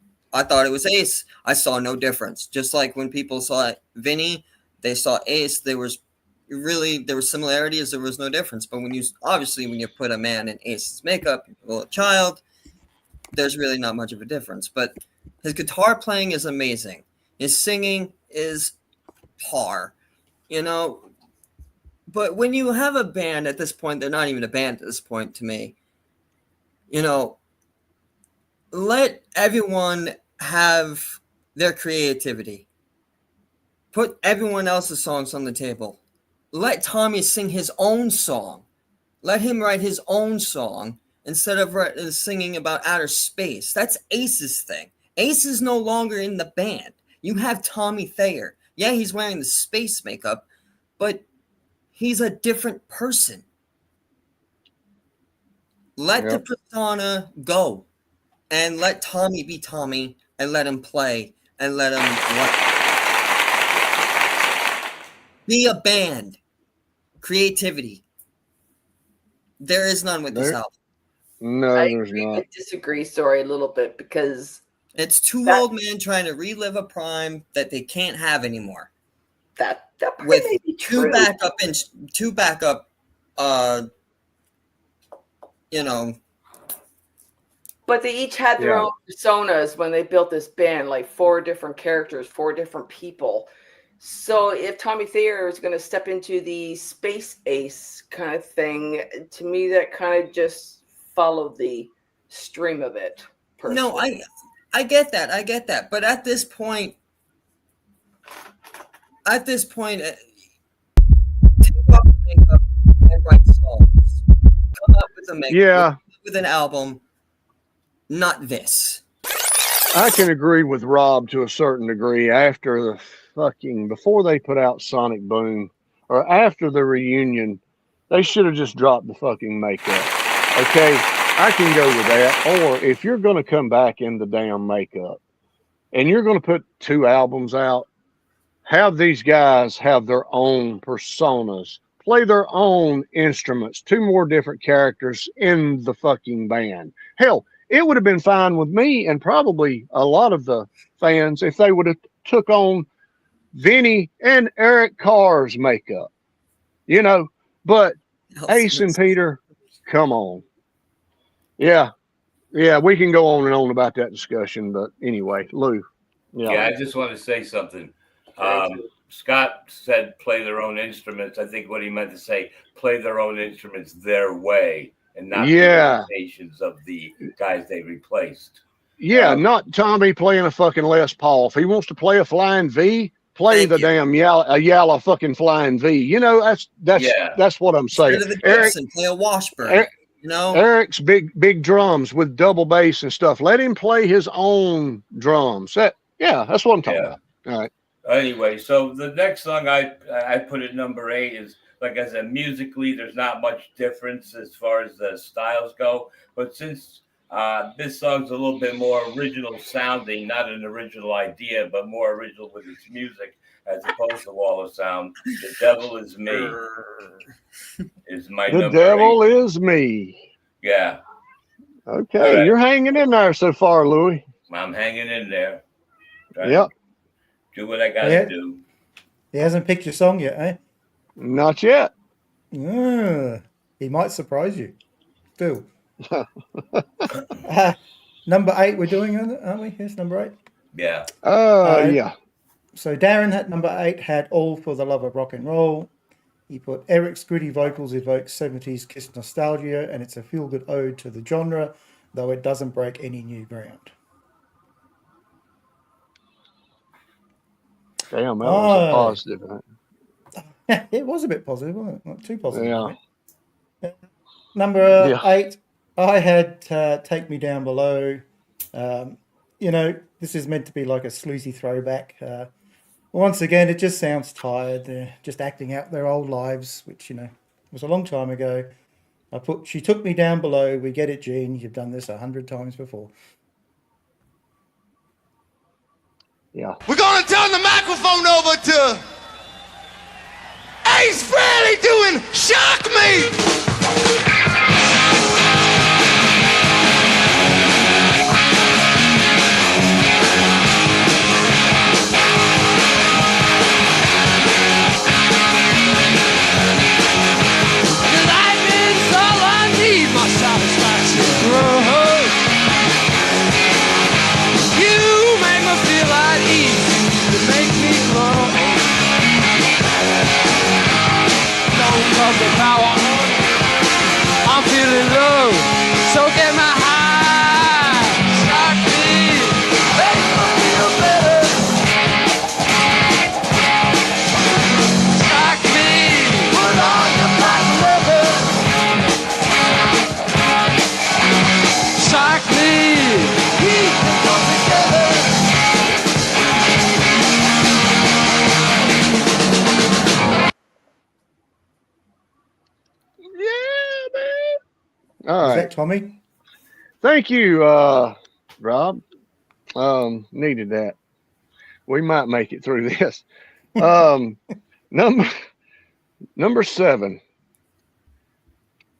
was Ace. I saw no difference. Just like when people saw Vinny, they saw Ace. There were similarities. There was no difference. But when you put a man in Ace's makeup, a child, there's really not much of a difference. But his guitar playing is amazing. His singing is par. But when you have a band at this point, they're not even a band at this point to me. Let everyone have their creativity. Put everyone else's songs on the table. Let Tommy sing his own song. Let him write his own song instead of singing about outer space. That's Ace's thing. Ace is no longer in the band. You have Tommy Thayer. Yeah, he's wearing the space makeup, but he's a different person. Let the persona go, and let Tommy be Tommy, and let him play, and let him be a band. Creativity. There is none with this album. No, I there's agree not. but disagree, sorry, a little bit, because It's two old men trying to relive a prime that they can't have anymore. that probably With may be two true. backup, you know. But they each had their own personas when they built this band, like 4 different characters, 4 different people. So if Tommy Thayer is going to step into the space ace kind of thing, to me that kind of just followed the stream of it. Personally. No, I get that. But at this point, take off the makeup and write songs. Come up with a makeup, with an album, not this. I can agree with Rob to a certain degree. Before they put out Sonic Boom, or after the reunion, they should have just dropped the fucking makeup. Okay, I can go with that. Or if you're going to come back in the damn makeup and you're going to put 2 albums out, have these guys have their own personas, play their own instruments, 2 more different characters in the fucking band. Hell, it would have been fine with me and probably a lot of the fans if they would have took on Vinny and Eric Carr's makeup, but Ace and Peter, come on. Yeah, we can go on and on about that discussion, but anyway, Lou. Yeah, I just want to say something. Scott said play their own instruments. I think what he meant to say, play their own instruments their way and not the limitations of the guys they replaced. Yeah, not Tommy playing a fucking Les Paul. If he wants to play a flying V, play the damn yellow fucking flying V. That's what I'm saying. Eric, play a Washburn. Eric's big drums with double bass and stuff. Let him play his own drums. That's what I'm talking about. All right. Anyway, so the next song I put at number 8 is, like I said, musically there's not much difference as far as the styles go, but since this song's a little bit more original sounding, not an original idea, but more original with its music as opposed to Wall of Sound, The Devil Is Me is my number 8. The Devil Is Me. Yeah. Okay, you're hanging in there so far, Louis. I'm hanging in there. Yep. Do what I got to do. He hasn't picked your song yet, eh? Not yet. He might surprise you. Still. Number 8 we're doing, aren't we? Here's number 8. Yeah. Yeah. So Darren at number 8 had All for the Love of Rock and Roll. He put Eric's gritty vocals evoke 70s Kiss nostalgia, and it's a feel-good ode to the genre, though it doesn't break any new ground. Damn, that was a positive. Right? It was a bit positive, wasn't it? Not too positive. Yeah. Number 8, I had Take Me Down Below. This is meant to be like a sleazy throwback. Once again, it just sounds tired. They're just acting out their old lives, which, was a long time ago. I put She Took Me Down Below. We get it, Gene. You've done this 100 times before. Yeah. We're going to turn the microphone over to Ace Frehley doing Shock Me. The power All Is right. that Tommy? Thank you, Rob. Needed that. We might make it through this. Number 7.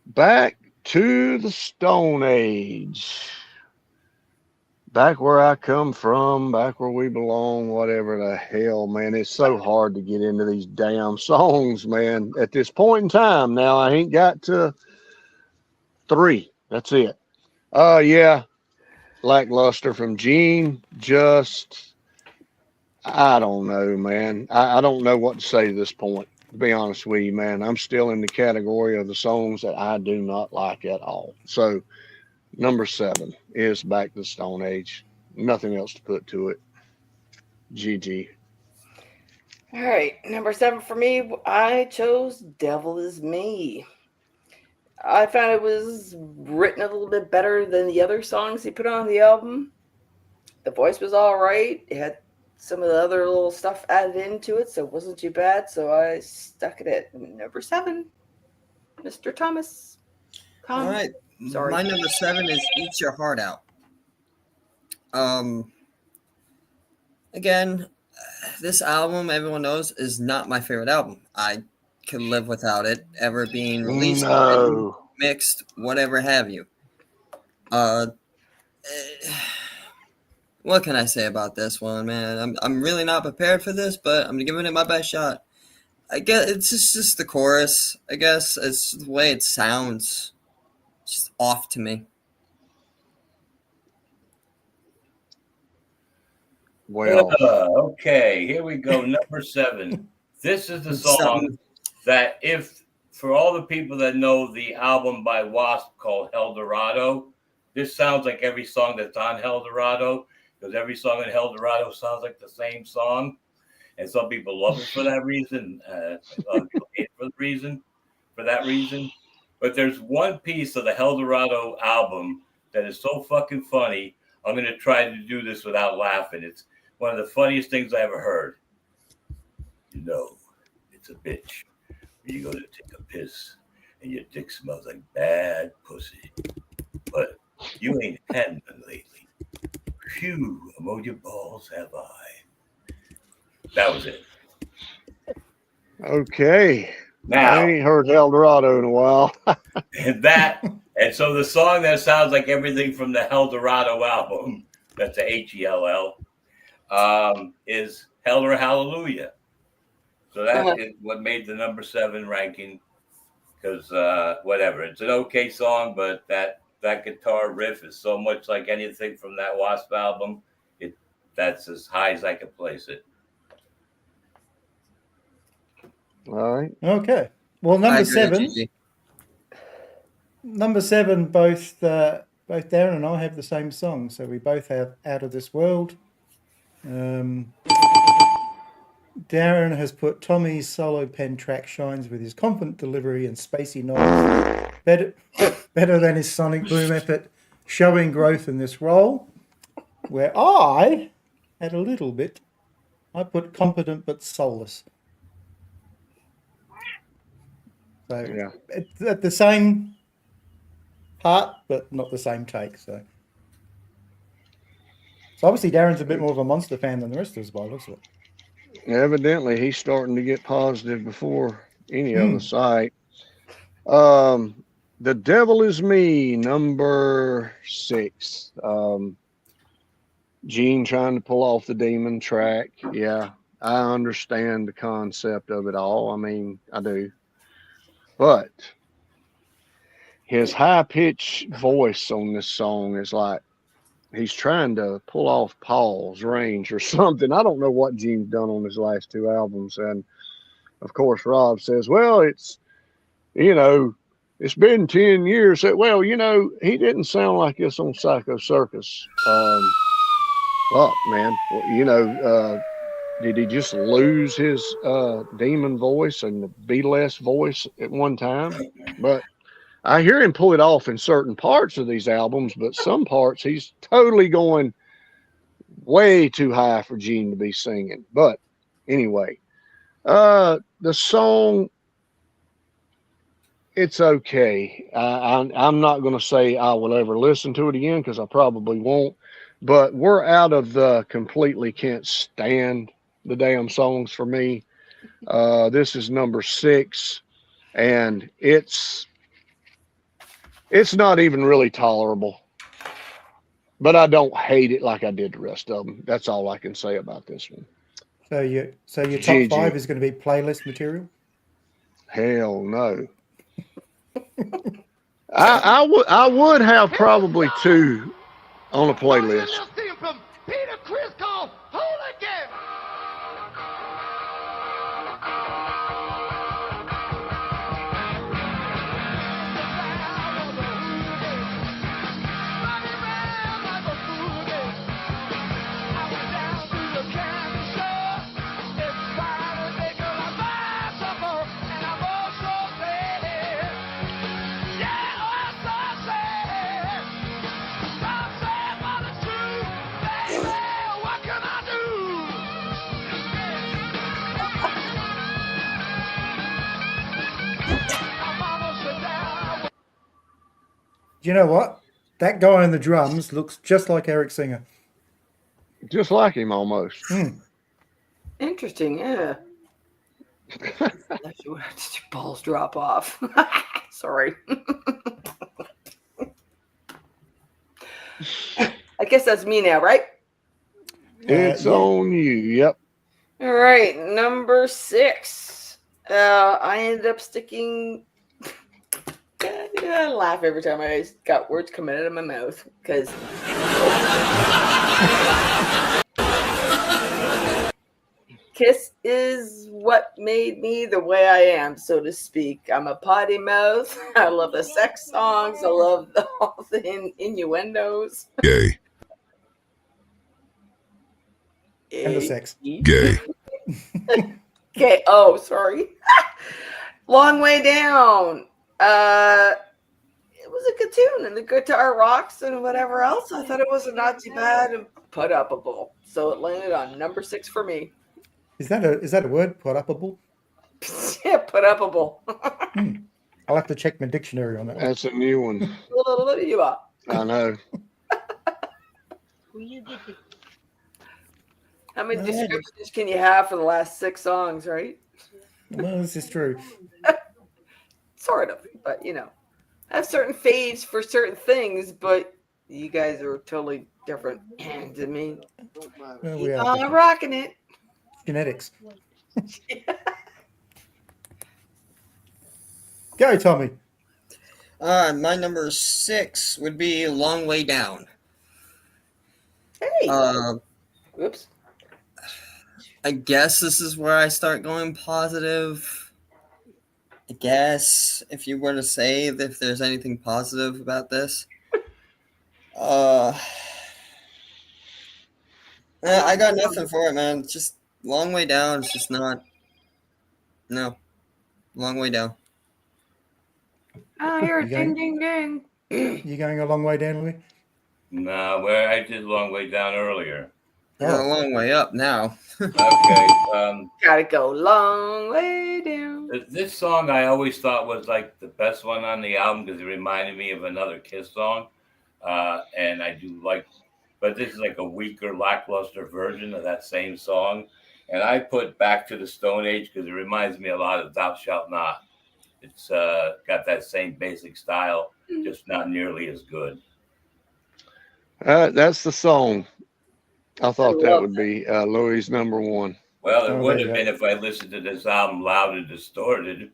Back to the Stone Age. Back where I come from, back where we belong, whatever the hell, man. It's so hard to get into these damn songs, man. At this point in time, now I ain't got to 3. That's it. Yeah. Lackluster from Gene. Just, I don't know, man. I don't know what to say to this point, to be honest with you, man. I'm still in the category of the songs that I do not like at all. So, number 7 is Back to the Stone Age. Nothing else to put to it. GG. All right, number 7 for me, I chose Devil Is Me. I found it was written a little bit better than the other songs he put on the album. The voice was all right. It had some of the other little stuff added into it, so it wasn't too bad. So I stuck it at number 7. Mr. Thomas. All right. Sorry. My number 7 is Eat Your Heart Out. Again, this album, everyone knows, is not my favorite album. I could live without it ever being released, No. mixed, whatever have you. What can I say about this one, man? I'm really not prepared for this, but I'm giving it my best shot. I guess it's just the chorus. I guess it's the way it sounds. It's just off to me. Well, okay, here we go. Number 7. This is the song Something. that, if for all the people that know the album by Wasp called El Dorado, this sounds like every song that's on El Dorado, because every song in El Dorado sounds like the same song. And some people love it for that reason. Some people hate it for that reason. But there's one piece of the El Dorado album that is so fucking funny. I'm going to try to do this without laughing. It's one of the funniest things I ever heard. You know, it's a bitch when you go to take a piss and your dick smells like bad pussy. But you ain't had none lately. Phew, among your balls have I. That was it. okay. Now, I ain't heard El Dorado in a while. and so the song that sounds like everything from the El Dorado album, that's the Hell, is Hell or Hallelujah. So that is what made the number 7 ranking. Because whatever, it's an okay song, but that guitar riff is so much like anything from that Wasp album. That's as high as I could place it. All right. Okay. Well, I number agree, 7. Gigi. Number 7, both Darren and I have the same song, so we both have Out of This World. Darren has put Tommy's solo pen track shines with his confident delivery and spacey nods better than his sonic boom effort, showing growth in this role. Where I had a little bit, I put competent but soulless. So Yeah. it's at the same part, but not the same take. So obviously Darren's a bit more of a Monster fan than the rest of us by the looks of it. Evidently, he's starting to get positive before any of the site. The Devil Is Me, number 6. Gene trying to pull off the demon track. Yeah, I understand the concept of it all. I mean, I do. But his high-pitched voice on this song is like he's trying to pull off Paul's range or something. I don't know what Gene's done on his last 2 albums. And, of course, Rob says, well, it's been 10 years. Well, he didn't sound like this on Psycho Circus. Fuck, man. Did he just lose his demon voice and the Beatles voice at one time? But I hear him pull it off in certain parts of these albums, but some parts he's totally going way too high for Gene to be singing. But anyway, the song, it's okay. I'm not going to say I will ever listen to it again because I probably won't. But we're out of the completely can't stand the damn songs for me. This is number 6, and it's not even really tolerable. But I don't hate it like I did the rest of them. That's all I can say about this one. So your top Gigi. 5 is going to be playlist material? Hell no. I would have probably 2 on a playlist. From Peter Chris called Hooligan. Do you know what? That guy on the drums looks just like Eric Singer. Just like him almost. Interesting, yeah. Did your balls drop off? Sorry. I guess that's me now, right? It's on you. Yep. All right, number 6. I ended up sticking. I laugh every time I got words coming out of my mouth because Kiss is what made me the way I am, so to speak. I'm a potty mouth. I love the sex songs. I love all the innuendos. Gay. And the sex. Gay. Okay. Oh, sorry. Long Way Down. It was a good tune, and the guitar rocks and whatever else. I thought it was not too bad and put upable. So it landed on number 6 for me. Is that a word? Put upable? Yeah, put upable. I'll have to check my dictionary on that one. That's a new one. You are. I know. How many descriptions can you have for the last 6 songs, right? Well, this is true. Sort of, but I have certain faves for certain things, but you guys are totally different to me. Well, we I'm are different. rocking it. Genetics. Go, Tommy. My number 6 would be Long Way Down. Hey. Whoops. I guess this is where I start going positive. I guess if you were to say if there's anything positive about this. I got nothing for it, man. It's just Long Way Down. It's just not. No. Long Way Down. I hear a ding, ding, ding. You going a long way down, Louis? No, where I did Long Way Down earlier. You're a long way up now. Okay. Gotta go long way down. This song I always thought was like the best one on the album because it reminded me of another Kiss song. And I do like, but this is like a weaker, lackluster version of that same song. And I put Back to the Stone Age because it reminds me a lot of Thou Shalt Not. It's got that same basic style, just not nearly as good. That's the song. I thought that would be Louis' number 1. Well, it would have been if I listened to this album loud and distorted.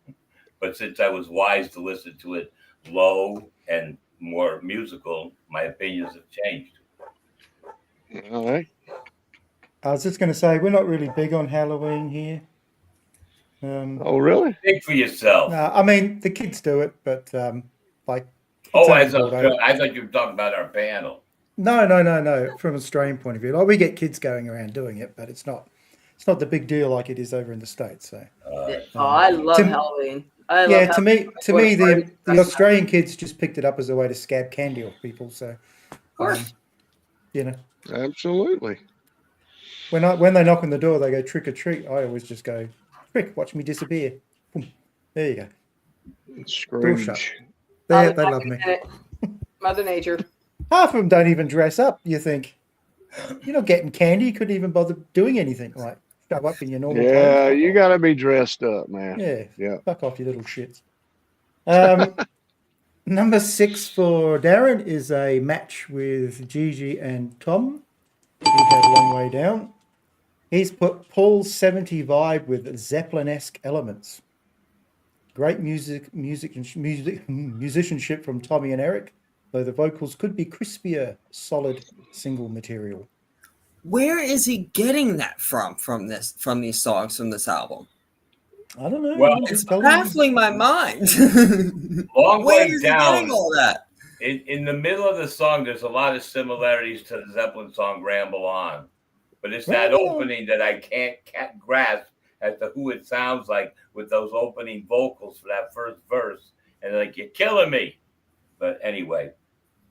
But since I was wise to listen to it low and more musical, my opinions have changed. All right. I was just going to say, we're not really big on Halloween here. Oh, really? Think for yourself. No, I mean, the kids do it, but like. I thought you were talking about our panel. No. From an Australian point of view, like we get kids going around doing it, but it's not the big deal like it is over in the States. So. I love Halloween. To me, the Australian kids just picked it up as a way to scab candy off people. So, of course, absolutely. When they knock on the door, they go trick or treat. I always just go trick. Watch me disappear. Boom. There you go. Door shut. Scrooge. They I'll be back love in me. a minute. Mother Nature. Half of them don't even dress up. You think you're not getting candy? You couldn't even bother doing anything. Like show up in your normal clothes. Yeah, Fuck you off. got to be dressed up, man. Yeah. Yeah. Fuck off, you little shits. Number 6 for Darren is a match with Gigi and Tom. He had Long Way Down. He's put Paul's 70 vibe with Zeppelin-esque elements. Great musicianship from Tommy and Eric, though the vocals could be crispier, solid single material. Where is he getting that from these songs from this album? I don't know. Well, I'm just It's telling you. baffling my mind. Long Where Way is he Down. getting all that? In the middle of the song, there's a lot of similarities to the Zeppelin song "Ramble On," but it's that Ramble On. opening that I can't grasp as to who it sounds like with those opening vocals for that first verse, and like you're killing me. But anyway,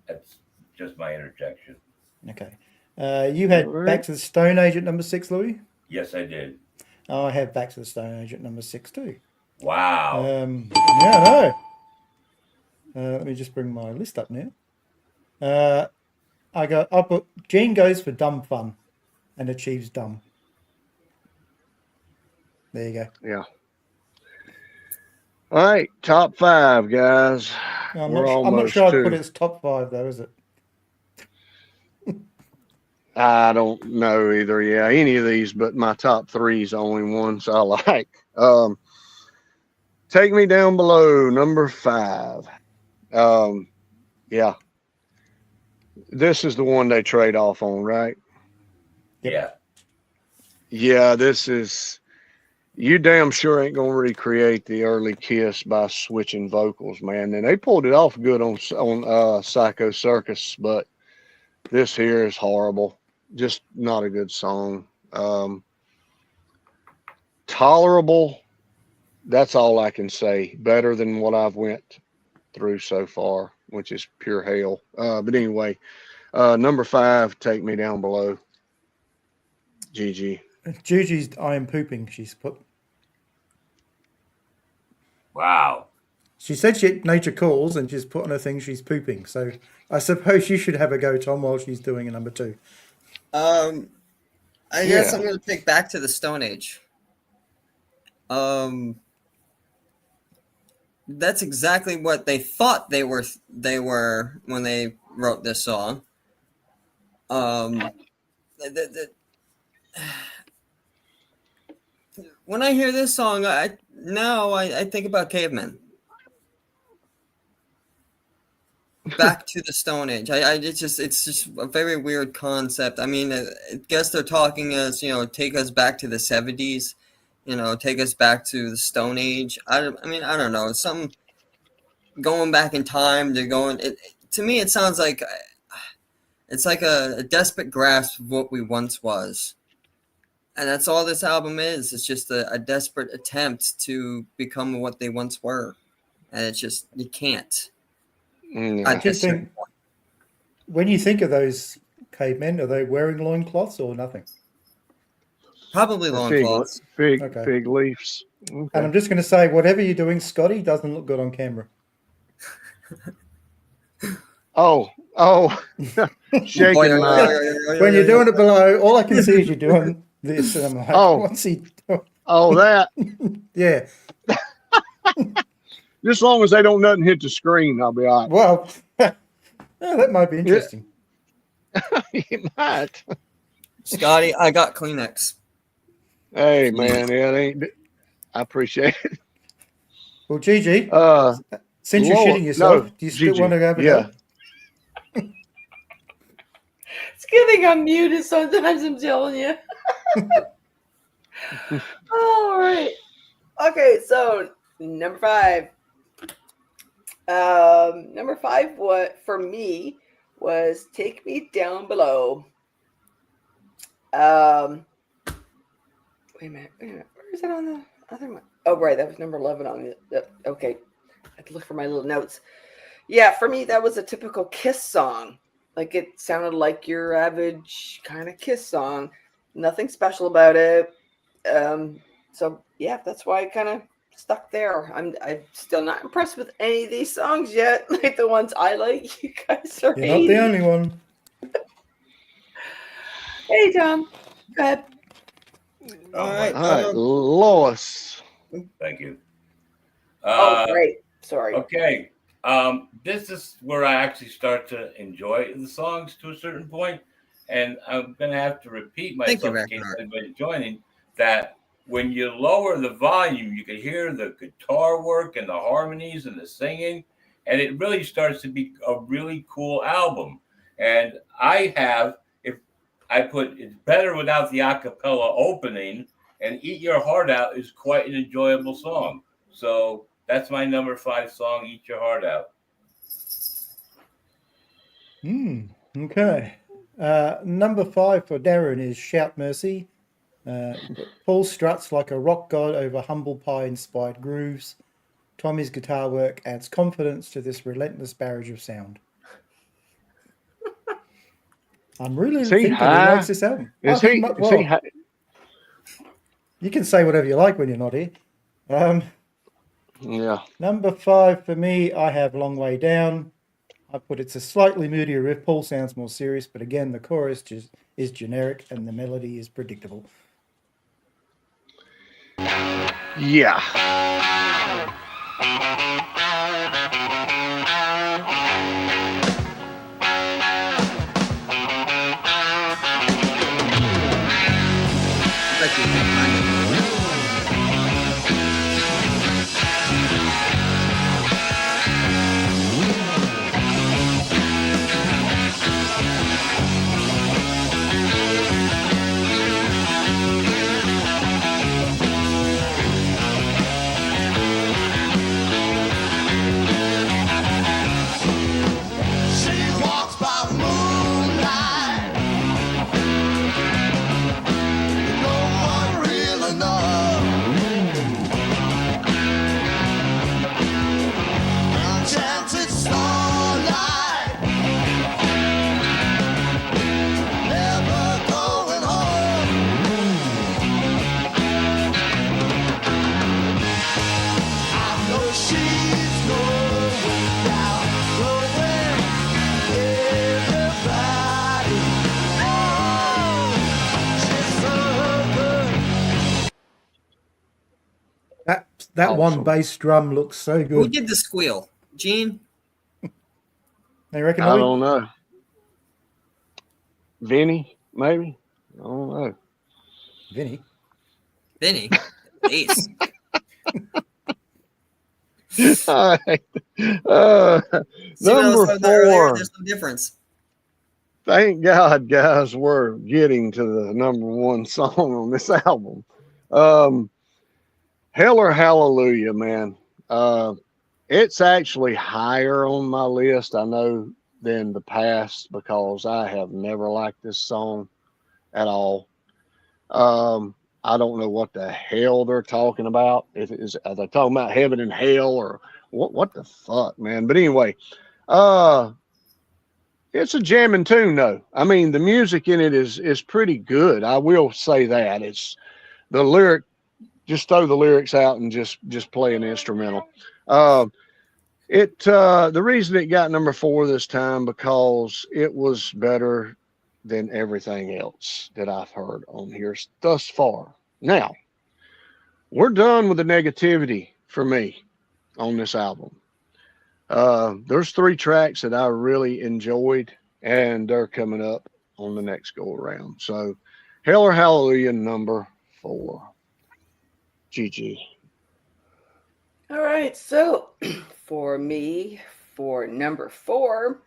that's just my interjection. Okay. You had All right. Back to the Stone Age at number 6, Louis? Yes, I did. Oh, I had Back to the Stone Age at number 6 too. Wow. Yeah, I know. Let me just bring my list up now. I'll put Gene goes for dumb fun and achieves dumb. There you go. Yeah. All right, top 5, guys. I'm We're not almost sure I'd to. put it as top 5 though, is it? I don't know either. Yeah, any of these, but my top 3 is the only ones I like. Take Me Down Below, number 5. Yeah. This is the one they trade off on, right? Yeah. Yeah, this is. You damn sure ain't gonna recreate the early Kiss by switching vocals, man. And they pulled it off good on Psycho Circus, but this here is horrible. Just not a good song. Tolerable. That's all I can say. Better than what I've went through so far, which is pure hell. But anyway, number 5, Take Me Down Below. GG. Gigi's I am pooping, she's put. Wow. She said nature calls and she's put on her thing she's pooping. So I suppose you should have a go, Tom, while she's doing a number 2. I guess Yeah. I'm going to take Back to the Stone Age. That's exactly what they thought they were when they wrote this song. When I hear this song, I think about cavemen. Back to the Stone Age. It's just a very weird concept. I mean, I guess they're talking as, take us back to the 70s, take us back to the Stone Age. I don't know. It's something going back in time. They're going. To me, it sounds like it's like a desperate grasp of what we once was. And that's all this album is. It's just a desperate attempt to become what they once were. And it's just, you can't. Yeah. Just think, when you think of those cavemen, are they wearing loincloths or nothing? Probably loincloths. Fig leaves. Okay. And I'm just going to say, whatever you're doing, Scotty, doesn't look good on camera. Oh, shaking my. When you're doing it below, all I can see is you're doing this. And I'm like, what's he doing? Oh, that. Yeah. Just as long as they don't nothing hit the screen, I'll be all right. Well, that might be interesting. You might. Scotty, I got Kleenex. Hey, man, it ain't. I appreciate it. Well, Gigi, since you're shitting yourself, do you still Gigi, want to have a yeah. go? It's getting unmuted sometimes, I'm telling you. All right. Okay, so number 5. Number 5, what for me was Take Me Down Below. Wait a minute. Where is it on the other one? Oh, right, that was number 11 on the. Okay, I had to look for my little notes. Yeah, for me, that was a typical Kiss song. Like, it sounded like your average kind of Kiss song. Nothing special about it. So yeah, that's why I kind of stuck there. I'm still not impressed with any of these songs yet. Like the ones I like, you guys are You're not hating. the only one. Hey, Tom. Go ahead. All right. All right, Lois. Thank you. Oh, great. Sorry. Okay. This is where I actually start to enjoy the songs to a certain point, and I'm going to have to repeat Thank you, myself in case Ragnar. anybody's joining, that when you lower the volume, you can hear the guitar work and the harmonies and the singing, and it really starts to be a really cool album. And if I put It's Better Without the Acapella opening, and Eat Your Heart Out is quite an enjoyable song. So that's my number 5 song, Eat Your Heart Out. Okay. Number 5 for Darren is Shout Mercy. Paul struts like a rock god over humble pie inspired grooves. Tommy's guitar work adds confidence to this relentless barrage of sound. I'm really thinking he likes this album. Is he high? You can say whatever you like when you're not here. Yeah. Number 5 for me, I have Long Way Down. I put it's a slightly moodier riff. Paul sounds more serious, but again, the chorus is generic and the melody is predictable. Yeah. Like you can find it. She walks by moonlight. No one really knows. Enchanted starlight. Never going home. I know she's going down, going everybody. Oh, she's so good. That one Awesome. bass drum looks so Who good. did the squeal? Gene? They reckon? I Louis? don't know. Vinny, maybe? I don't know. Vinny. Vinny? Ace. All right. See what I was Number talking about earlier? 4. There's no difference. Thank God, guys, we're getting to the number 1 song on this album. Hell or Hallelujah, man. It's actually higher on my list, I know, than the past because I have never liked this song at all. I don't know what the hell they're talking about. Are they talking about heaven and hell or what the fuck, man? But anyway, it's a jamming tune, though. I mean, the music in it is pretty good. I will say that. It's the lyric. Just throw the lyrics out and just play an instrumental. The reason it got number 4 this time because it was better than everything else that I've heard on here thus far. Now, we're done with the negativity for me on this album. There's 3 tracks that I really enjoyed, and they're coming up on the next go around. So, Hell or Hallelujah, number 4. GG. All right. So for me, for number 4,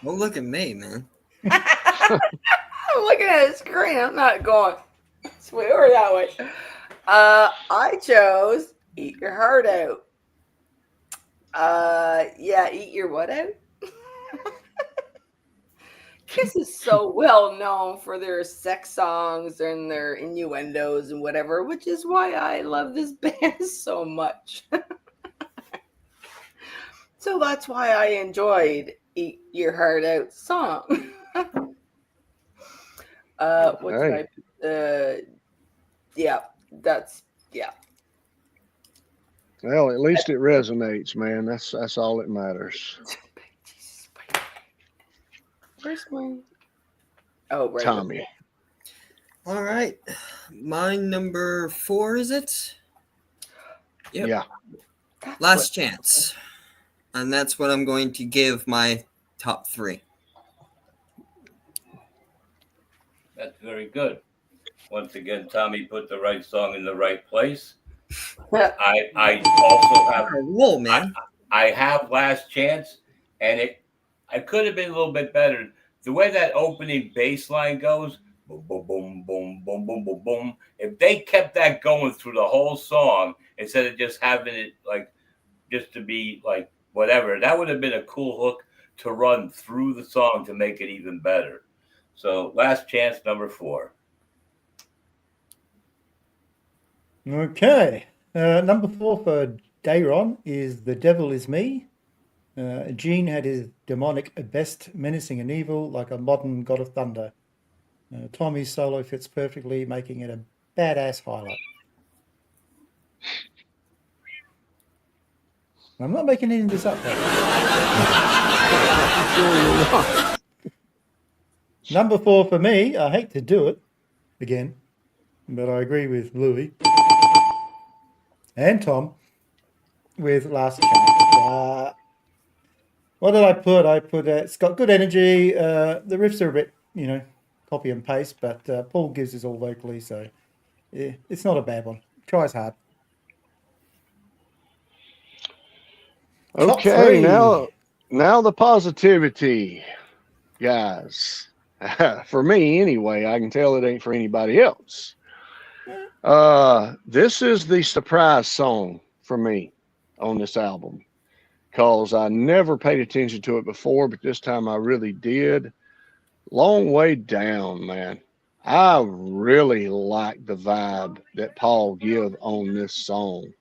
Well, look at me, man. I'm looking at the screen. I'm not going this way or that way. I chose Eat Your Heart Out. Yeah, Eat Your what out? Kiss is so well known for their sex songs and their innuendos and whatever, which is why I love this band so much. So that's why I enjoyed Eat Your Heart Out song. What did I? Yeah, yeah. Well, at least it resonates, man. That's all that matters. Where's my? Oh, right. Tommy. All right. My number 4, is it? Yep. Yeah. Last chance. And that's what I'm going to give my top 3. That's very good. Once again, Tommy put the right song in the right place. I also have Whoa, man. I have Last Chance, and I could have been a little bit better. The way that opening bass line goes, boom, boom, boom, boom, boom, boom, boom, boom. If they kept that going through the whole song instead of just having it like just to be like whatever, that would have been a cool hook to run through the song to make it even better. So Last Chance, number 4. Okay. Number 4 for Dayron is The Devil Is Me. Gene had his demonic best, menacing and evil, like a modern God of Thunder. Tommy's solo fits perfectly, making it a badass highlight. I'm not making any of this up, though. Number 4 for me, I hate to do it again, but I agree with Louis and Tom with Last Chance. What did I put? I put it's got good energy. The riffs are a bit, copy and paste, but Paul gives us all vocally, so yeah, it's not a bad one. Tries hard. Top Okay, 3. now the positivity, guys. For me, anyway, I can tell it ain't for anybody else. This is the surprise song for me on this album, because I never paid attention to it before, but this time I really did. Long Way Down, man. I really like the vibe that Paul give on this song.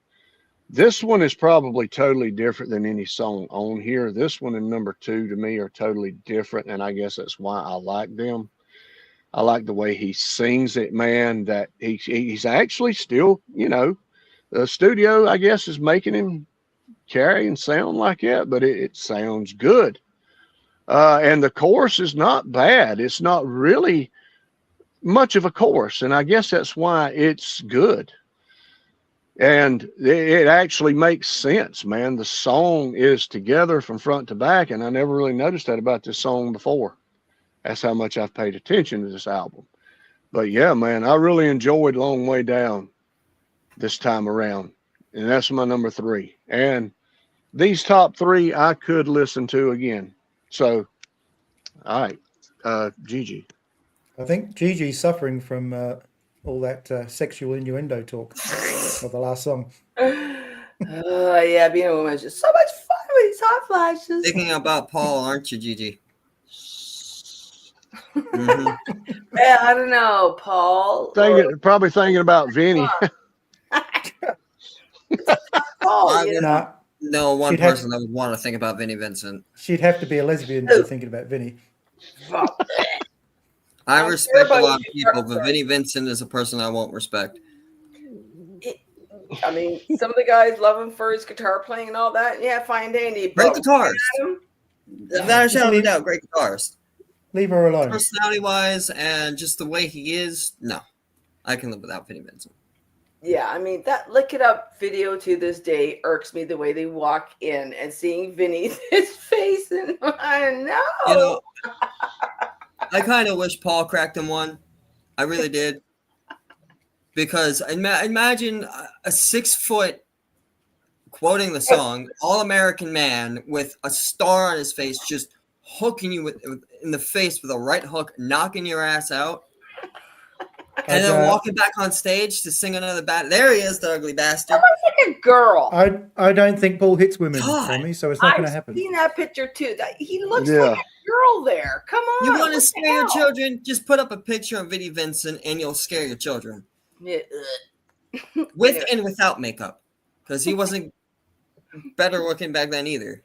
This one is probably totally different than any song on here. This one and number 2 to me are totally different, and I guess that's why I like them. I like the way he sings it, man, that he's actually still, the studio, I guess, is making him carry and sound like that, but it sounds good. And the chorus is not bad. It's not really much of a chorus, and I guess that's why it's good. And it actually makes sense, man. The song is together from front to back, and I never really noticed that about this song before. That's how much I've paid attention to this album. But yeah, man, I really enjoyed Long Way Down this time around, and that's my number 3. And these top 3 I could listen to again. So, all right, Gigi. I think Gigi's suffering from all that sexual innuendo talk of the last song. Yeah, being a woman is just so much fun with these hot flashes. Thinking about Paul, aren't you, Gigi? Mm-hmm. Man, I don't know, Paul. Probably thinking about Vinny. Paul, No one person that would want to think about Vinnie Vincent. She'd have to be a lesbian to be thinking about Vinny. I respect a lot of people, but Vinnie Vincent is a person I won't respect. I mean, some of the guys love him for his guitar playing and all that. Yeah, fine, dandy. Great guitarist. Without a shadow of a doubt, great guitarist. Leave her alone. Personality-wise and just the way he is, no. I can live without Vinnie Vincent. Yeah, I mean, that Lick It Up video to this day irks me, the way they walk in and seeing Vinny's face, and I know. I kind of wish Paul cracked him one. I really did. Because imagine a 6-foot, quoting the song, all-American man with a star on his face, just hooking you in the face with a right hook, knocking your ass out. And then walking back on stage to sing another There he is, the ugly bastard. Like a girl. I don't think Paul hits women, Tommy, so it's not going to happen. I've seen that picture too. He looks like a girl there. Come on. You want to scare your children? Just put up a picture of Vinnie Vincent and you'll scare your children. With and without makeup. Because he wasn't better looking back then either.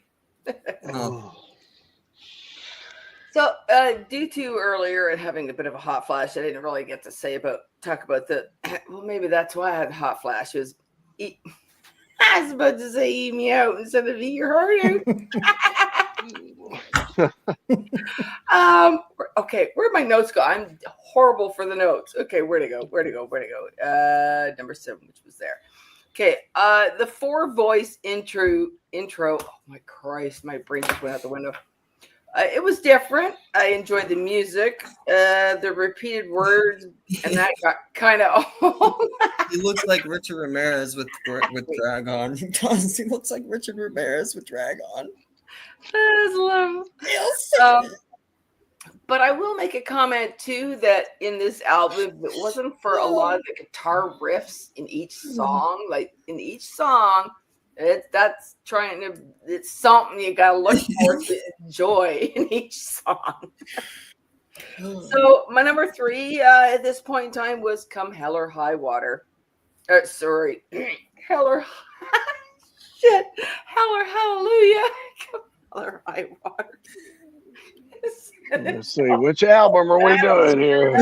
So So, due to earlier and having a bit of a hot flash, I didn't really get to talk about the. Well, maybe that's why I had hot flashes. I was about to say "eat me out" instead of "eat your heart out." Okay, where'd my notes go? I'm horrible for the notes. Okay, where'd it go? Number 7, which was there. Okay, the 4-voice intro. Oh my Christ, my brain just went out the window. It was different. I enjoyed the music, the repeated words, and that got kind of old. He looks like Richard Ramirez with drag on. He does. He looks like Richard Ramirez with drag on. That's love. Yes. But I will make a comment too that in this album, if it wasn't for a lot of the guitar riffs in each song, it's something you gotta look for to enjoy in each song. So my number 3 at this point in time was "Come Hell or High Water." Hell or shit, Hell or Hallelujah. Come Hell or High Water. Let's see, which album are we doing here?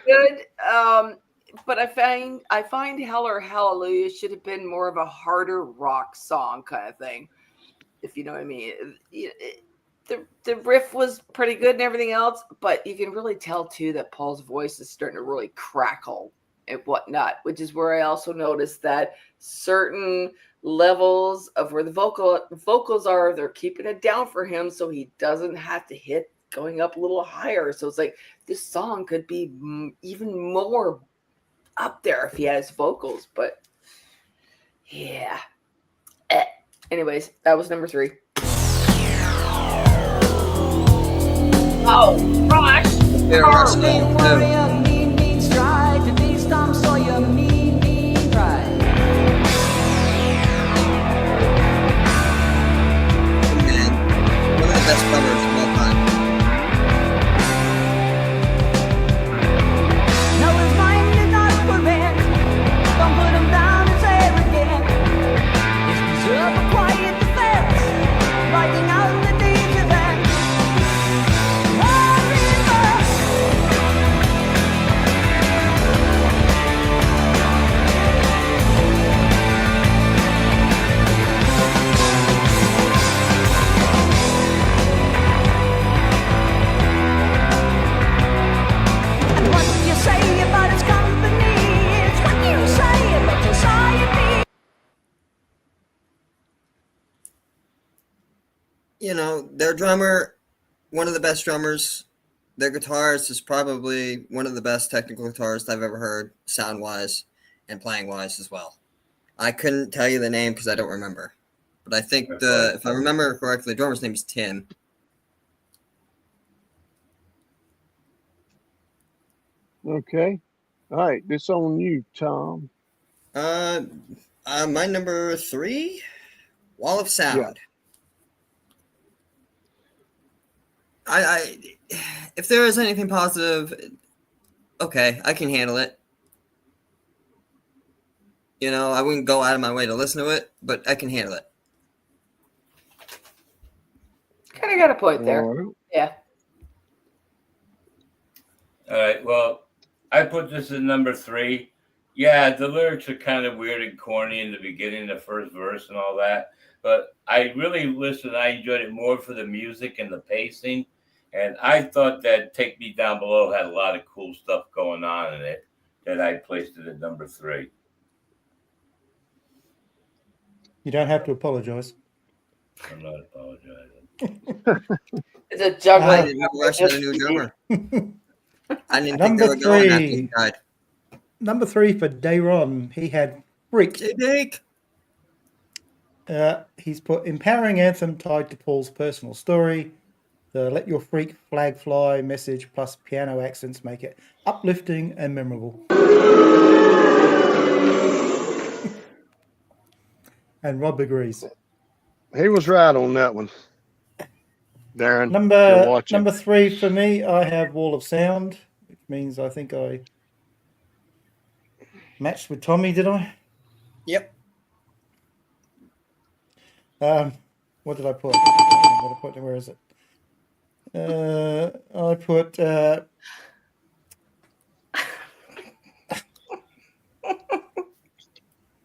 Good. But I find "Hell or Hallelujah" should have been more of a harder rock song kind of thing, if you know what I mean. The riff was pretty good and everything else, but you can really tell too that Paul's voice is starting to really crackle and whatnot, which is where I also noticed that certain levels of where the vocals are, they're keeping it down for him so he doesn't have to hit going up a little higher. So it's like this song could be even more up there if he has vocals, but yeah. Anyways, that was number 3. Oh gosh. Best covers of all time. No, his mind is not for rent. Don't put him down and say it again. He's deserve a quiet defense, writing out the deeds of them. You know, their drummer, one of the best drummers. Their guitarist is probably one of the best technical guitarists I've ever heard, sound-wise and playing-wise as well. I couldn't tell you the name because I don't remember. But I think if I remember correctly, the drummer's name is Tim. Okay. All right. This on you, Tom. My number 3, Wall of Sound. Yeah. I if there is anything positive, okay, I can handle it. You know, I wouldn't go out of my way to listen to it, but I can handle it. Kind of got a point there. All right. Yeah. All right. Well, I put this in number 3. Yeah, the lyrics are kind of weird and corny in the beginning, the first verse and all that. But I really listened. I enjoyed it more for the music and the pacing. And I thought that "Take Me Down Below" had a lot of cool stuff going on in it that I placed it at number 3. You don't have to apologize. I'm not apologizing. It's a juggling. I didn't know Rush had a new drummer. I didn't think they Number were going after 3. he died. Number 3 for Dayron. He had "Freak." Jake. He's put "empowering anthem tied to Paul's personal story. The "Let Your Freak Flag Fly" message plus piano accents make it uplifting and memorable." And Rob agrees. He was right on that one. Darren, you're watching. Number 3 for me, I have "Wall of Sound," which means I think I matched with Tommy, did I? Yep. What did I put? I'm going to put, where is it? I put,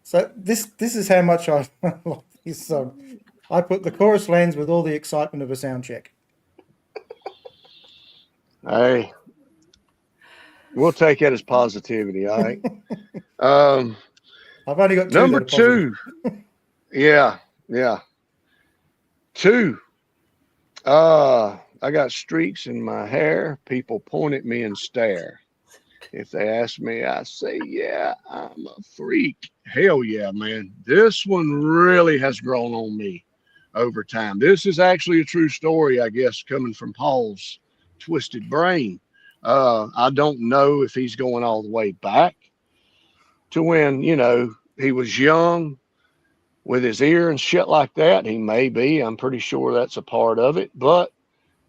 so this is how much I like this song. I put the chorus lands with all the excitement of a sound check. Hey, we'll take that as positivity. All right. I've only got two. Number that are positive. 2. Yeah. 2. I got streaks in my hair. People point at me and stare. If they ask me, I say, yeah, I'm a freak. Hell yeah, man. This one really has grown on me over time. This is actually a true story, I guess, coming from Paul's twisted brain. I don't know if he's going all the way back to when, he was young with his ear and shit like that. He may be. I'm pretty sure that's a part of it. But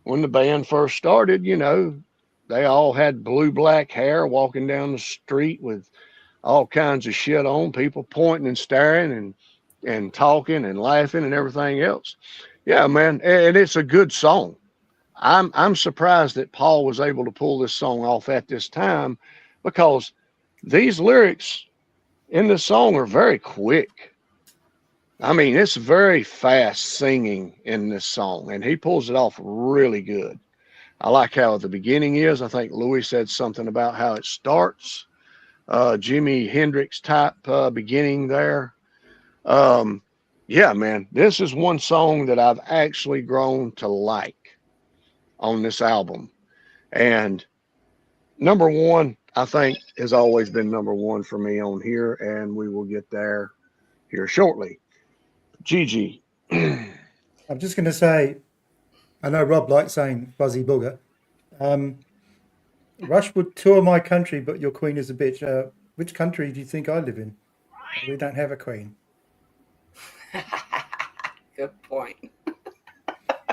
when the band first started, they all had blue-black hair, walking down the street with all kinds of shit on, people pointing and staring and talking and laughing and everything else. Yeah, man, and it's a good song. I'm surprised that Paul was able to pull this song off at this time, because these lyrics in the song are very quick. I mean, it's very fast singing in this song, and he pulls it off really good. I like how the beginning is. I think Louis said something about how it starts. Jimi Hendrix type beginning there. Yeah, man, this is one song that I've actually grown to like on this album. And number 1, I think, has always been number 1 for me on here, and we will get there here shortly. Gigi. I'm just going to say, I know Rob likes saying fuzzy booger. Rush would tour my country, but your queen is a bitch. Which country do you think I live in? We don't have a queen. Good point.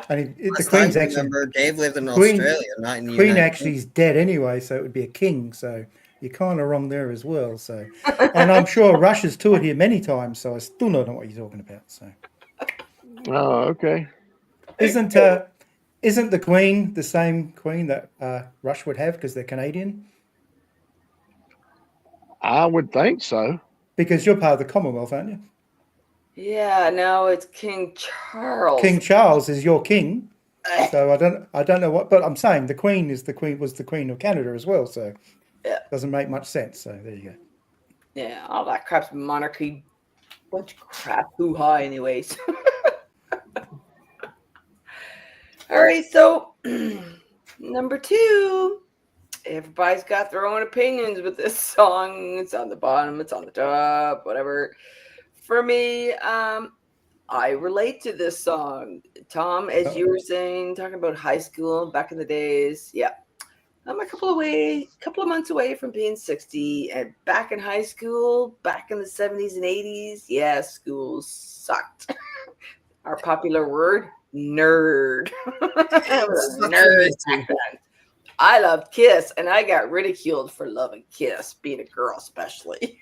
And the Last queen's time, actually, remember, Dave lived in Queen- Australia, not in the queen United actually is dead anyway, so it would be a king. So you're kind of wrong there as well. So, and I'm sure Rush has toured here many times, so I still don't know what you're talking about. So, Oh, okay. isn't the Queen the same Queen that Rush would have because they're Canadian? I would think so. Because you're part of the Commonwealth, aren't you? Yeah, no, it's King Charles. King Charles is your king. So I don't know what, but I'm saying the Queen was the Queen of Canada as well. So Yeah. it doesn't make much sense. So there you go. Yeah, all that crap's monarchy. Bunch of crap. Hoo-ha, anyways. All right, so number 2. Everybody's got their own opinions with this song. It's on the bottom, it's on the top, whatever. For me, I relate to this song. Tom, as you were saying, talking about high school back in the days. Yeah. I'm a couple of months away from being 60. And back in high school, back in the 70s and 80s, yeah, school sucked. Our popular word, nerd. I was a nerd back then. I loved Kiss, and I got ridiculed for loving Kiss, being a girl especially.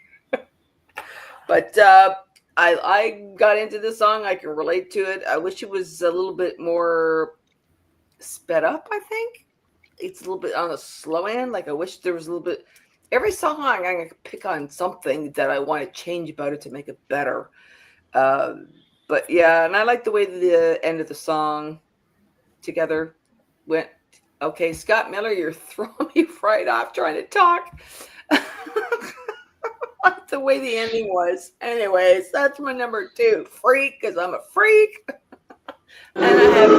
But I got into this song. I can relate to it. I wish it was a little bit more sped up, I think. It's a little bit on the slow end. Like, I wish there was a little bit. Every song I'm going to pick on something that I want to change about it to make it better. But yeah, and I like the way the end of the song together went. Okay, Scott Miller, you're throwing me right off trying to talk. Like the way the ending was. Anyways, that's my number 2. Freak, because I'm a freak. And I have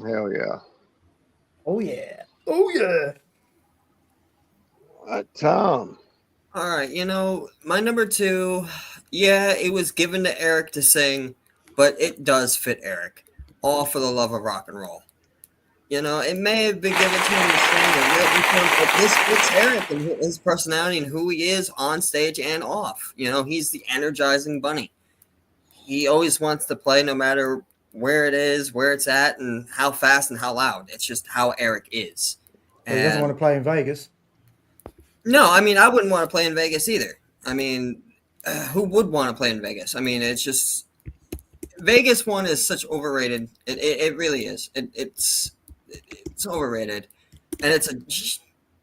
Hell yeah. Oh yeah. Oh yeah. Tom. All right, my number 2, yeah, it was given to Eric to sing, but it does fit Eric. All for the love of rock and roll. It may have been given to him to sing and written to him, but this fits Eric and his personality and who he is on stage and off. He's the energizing bunny. He always wants to play no matter where it is, where it's at, and how fast and how loud. It's just how Eric is. Well, he doesn't want to play in Vegas. No, I wouldn't want to play in Vegas either. Who would want to play in Vegas? It's just Vegas one is such overrated. It really is. It's overrated, and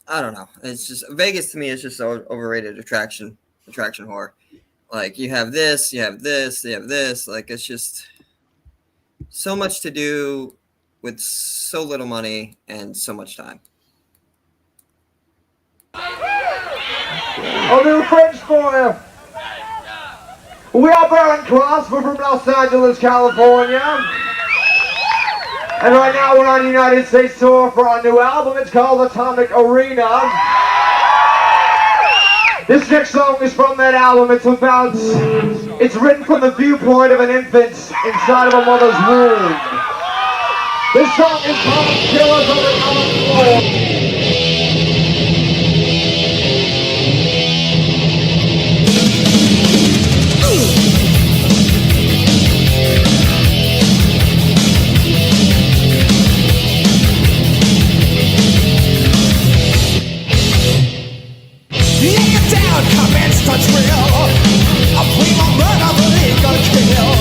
I don't know. It's just Vegas to me is just an overrated attraction whore. Like you have this, you have this, you have this. Like it's just so much to do with so little money and so much time. A new French for you. We are Baron Cross. We're from Los Angeles, California. And right now we're on United States tour for our new album. It's called Atomic Arena. This next song is from that album. It's written from the viewpoint of an infant inside of a mother's womb. This song is called Killers of the Common Floor. Commence to drill. A primo murder, the legal kill.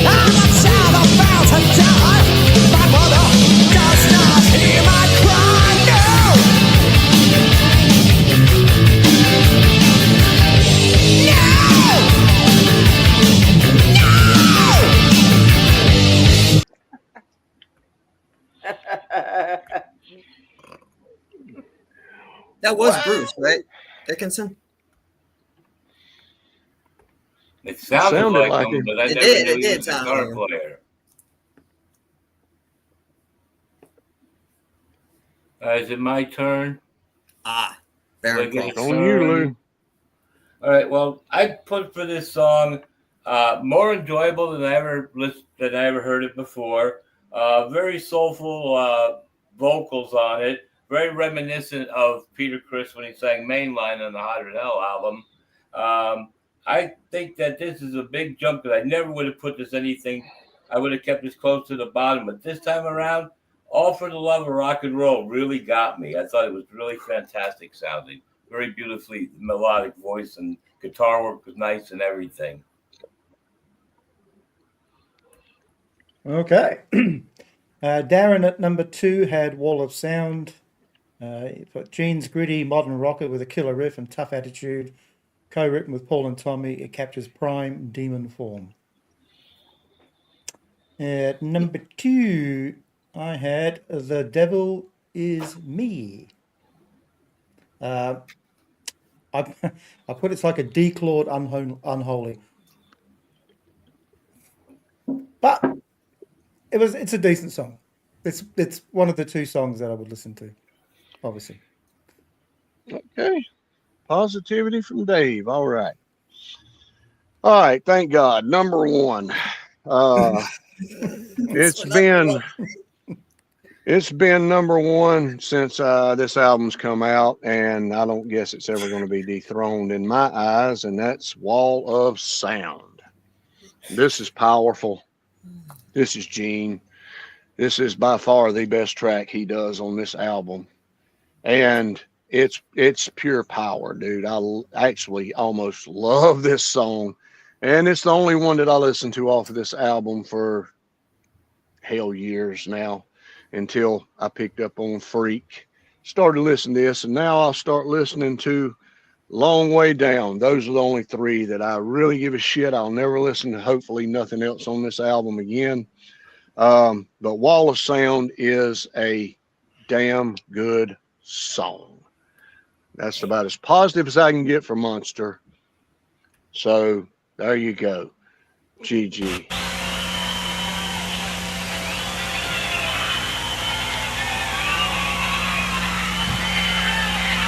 I'm a child about to die. My mother does not hear my cry. No. That was Bruce, right? Dickinson. It sounded like him, it. but I It never did, knew it he did was a sound guitar like him. player. Is it my turn? Baron Like it's Cross. On you, Lou. All right. Well, I put for this song more enjoyable than I ever heard it before. Very soulful vocals on it. Very reminiscent of Peter Criss when he sang Mainline on the Hotter Than Hell album. I think that this is a big jump because I never would have put this anything. I would have kept this close to the bottom, but this time around, All for the Love of Rock and Roll really got me. I thought it was really fantastic sounding, very beautifully melodic voice, and guitar work was nice and everything. Okay. Darren at number 2 had Wall of Sound. But Gene's gritty modern rocker with a killer riff and tough attitude, co-written with Paul and Tommy, it captures prime demon form. At number 2, I had The Devil Is Me. I put it's like a declawed unholy, but it's a decent song. It's one of the 2 songs that I would listen to. Obviously. Okay. Positivity from Dave. All right. All right. Thank God. Number 1. It's been number 1 since this album's come out, and I don't guess it's ever going to be dethroned in my eyes, and that's Wall of Sound. This is powerful. This is Gene. This is by far the best track he does on this album. And it's pure power, dude. I actually almost love this song. And it's the only one that I listen to off of this album for years now, until I picked up on Freak. Started listening to this, and now I'll start listening to Long Way Down. Those are the only 3 that I really give a shit. I'll never listen to hopefully nothing else on this album again. But Wall of Sound is a damn good song. That's about as positive as I can get for Monster. So there you go. GG.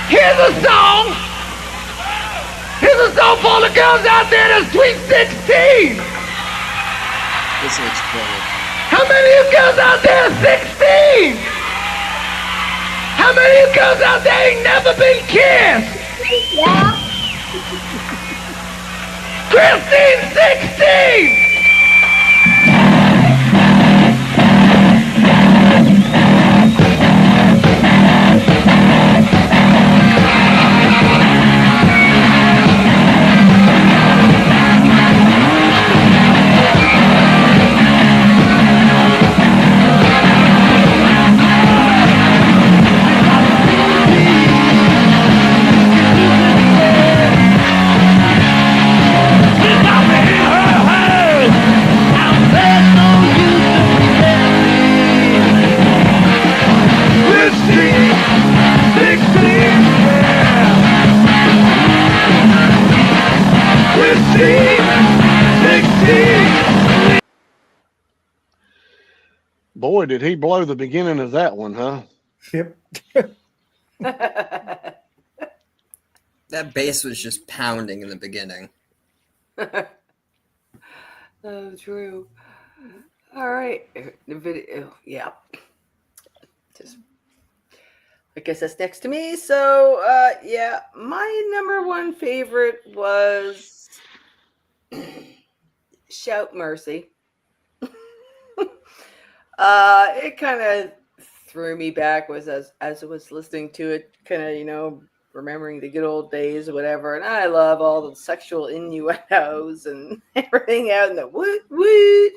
Here's a song. Here's a song for the girls out there that's Sweet 16. This looks better. How many of you girls out there are 16? How many of you girls out there ain't never been kissed? Yeah. Christine 16. Boy, did he blow the beginning of that one, huh? Yep. That bass was just pounding in the beginning. Oh, true. All right. The video, yeah. Just, I guess that's next to me. So, yeah, my number one favorite was Shout Mercy. It kind of threw me back as I was listening to it, kind of, remembering the good old days or whatever. And I love all the sexual innuendos and everything out in the woot woot.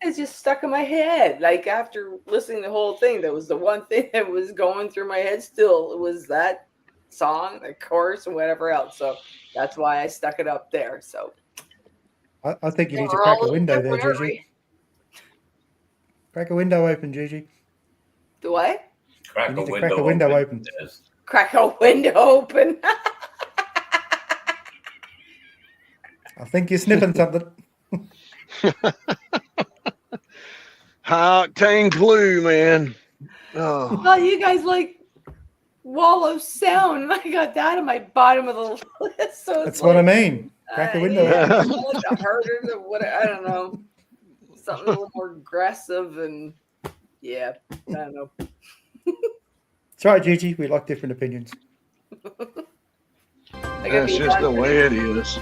It's just stuck in my head. Like, after listening to the whole thing, that was the one thing that was going through my head still. It was that song, the chorus, and whatever else. So that's why I stuck it up there. So I think you need to we're crack all a window there, different, aren't Gigi. we? Crack a window open, Gigi. Do what? Crack You need a to window crack a window open. open. Yes. Crack a window open. I think you're sniffing something. High octane glue, man. Oh, Well, you guys like Wallow Sound. I got that on my bottom of the list. So it's That's what I like, mean. Crack a window yeah, open. I like the harder, the what, I don't know. Something a little more aggressive and yeah, I don't know. It's right, Gigi. We like different opinions. I gotta that's be just the done. way it is.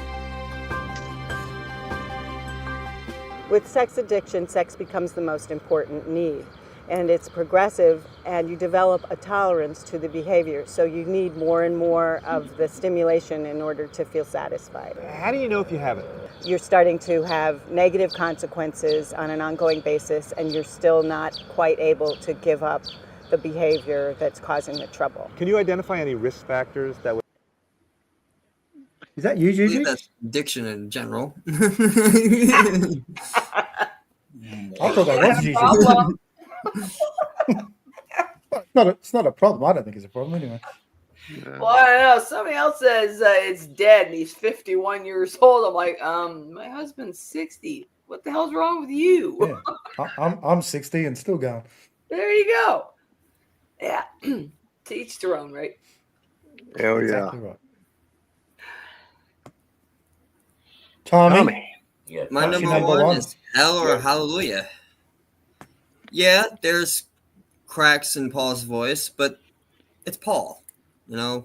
With sex addiction, sex becomes the most important need, and it's progressive, and you develop a tolerance to the behavior, so you need more and more of the stimulation in order to feel satisfied. How do you know if you have it? You're starting to have negative consequences on an ongoing basis, and you're still not quite able to give up the behavior that's causing the trouble. Can you identify any risk factors that would... Is that you, I believe Gigi? that's addiction in general. I thought that was Gigi. Problem. It's not a problem. I don't think it's a problem anyway. Well, I don't know. Somebody else says it's dead and he's 51 years old. I'm like, my husband's 60. What the hell's wrong with you? Yeah. I'm 60 and still going. There you go. Yeah. To each their own, right? Hell yeah. Exactly right. Tommy. Yeah. My What's your number number one one? is Hell or Hallelujah. Yeah, there's cracks in Paul's voice, but it's Paul. The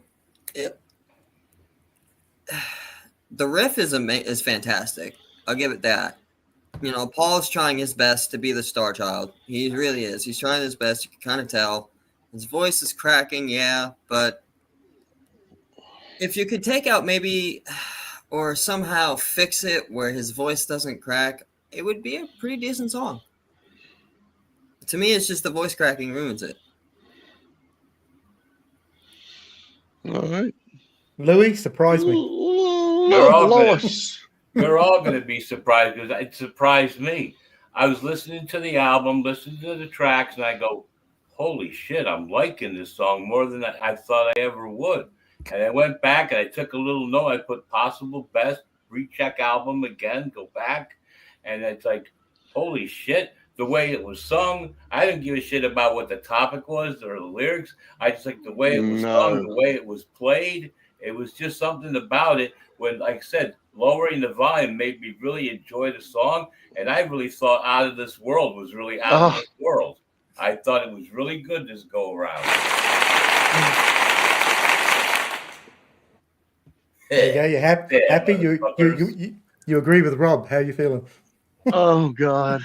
riff is fantastic. I'll give it that. Paul's trying his best to be the star child. He really is. He's trying his best. You can kind of tell. His voice is cracking, yeah, but if you could take out maybe or somehow fix it where his voice doesn't crack, it would be a pretty decent song. To me, it's just the voice cracking ruins it. All right. Louis, surprise me. They're all Lois. You're all going to be surprised because it surprised me. I was listening to the album, listening to the tracks, and I go, holy shit, I'm liking this song more than I thought I ever would. And I went back and I took a little note. I put possible best recheck album again, go back. And it's like, holy shit, the way it was sung. I didn't give a shit about what the topic was or the lyrics. I just like the way it was sung, the way it was played. It was just something about it when, like I said, lowering the volume made me really enjoy the song. And I really thought Out of This World was really out of this world. I thought it was really good this go around. There you go. You're happy. You agree with Rob. How are you feeling? Oh God.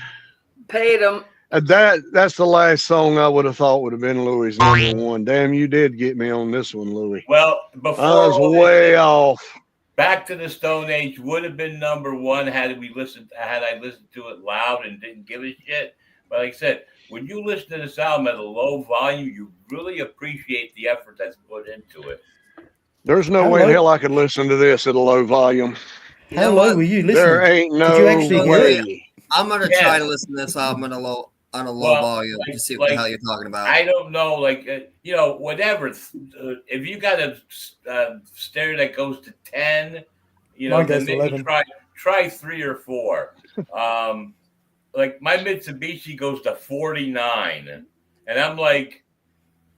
Paid him. That's the last song I would have thought would have been Louis' number one. Damn, you did get me on this one, Louis. Well, before I was way off. Back to the Stone Age would have been number one had I listened to it loud and didn't give a shit. But like I said, when you listen to this album at a low volume, you really appreciate the effort that's put into it. There's no way in hell I could listen to this at a low volume. How low were you listening? There ain't no Did you actually hear it? way. I'm gonna try to listen to this album on a low volume to see what the hell you're talking about. I don't know, whatever. If you got a stereo that goes to 10, Mine goes then to maybe 11. try 3 or 4. like my Mitsubishi goes to 49, and I'm like,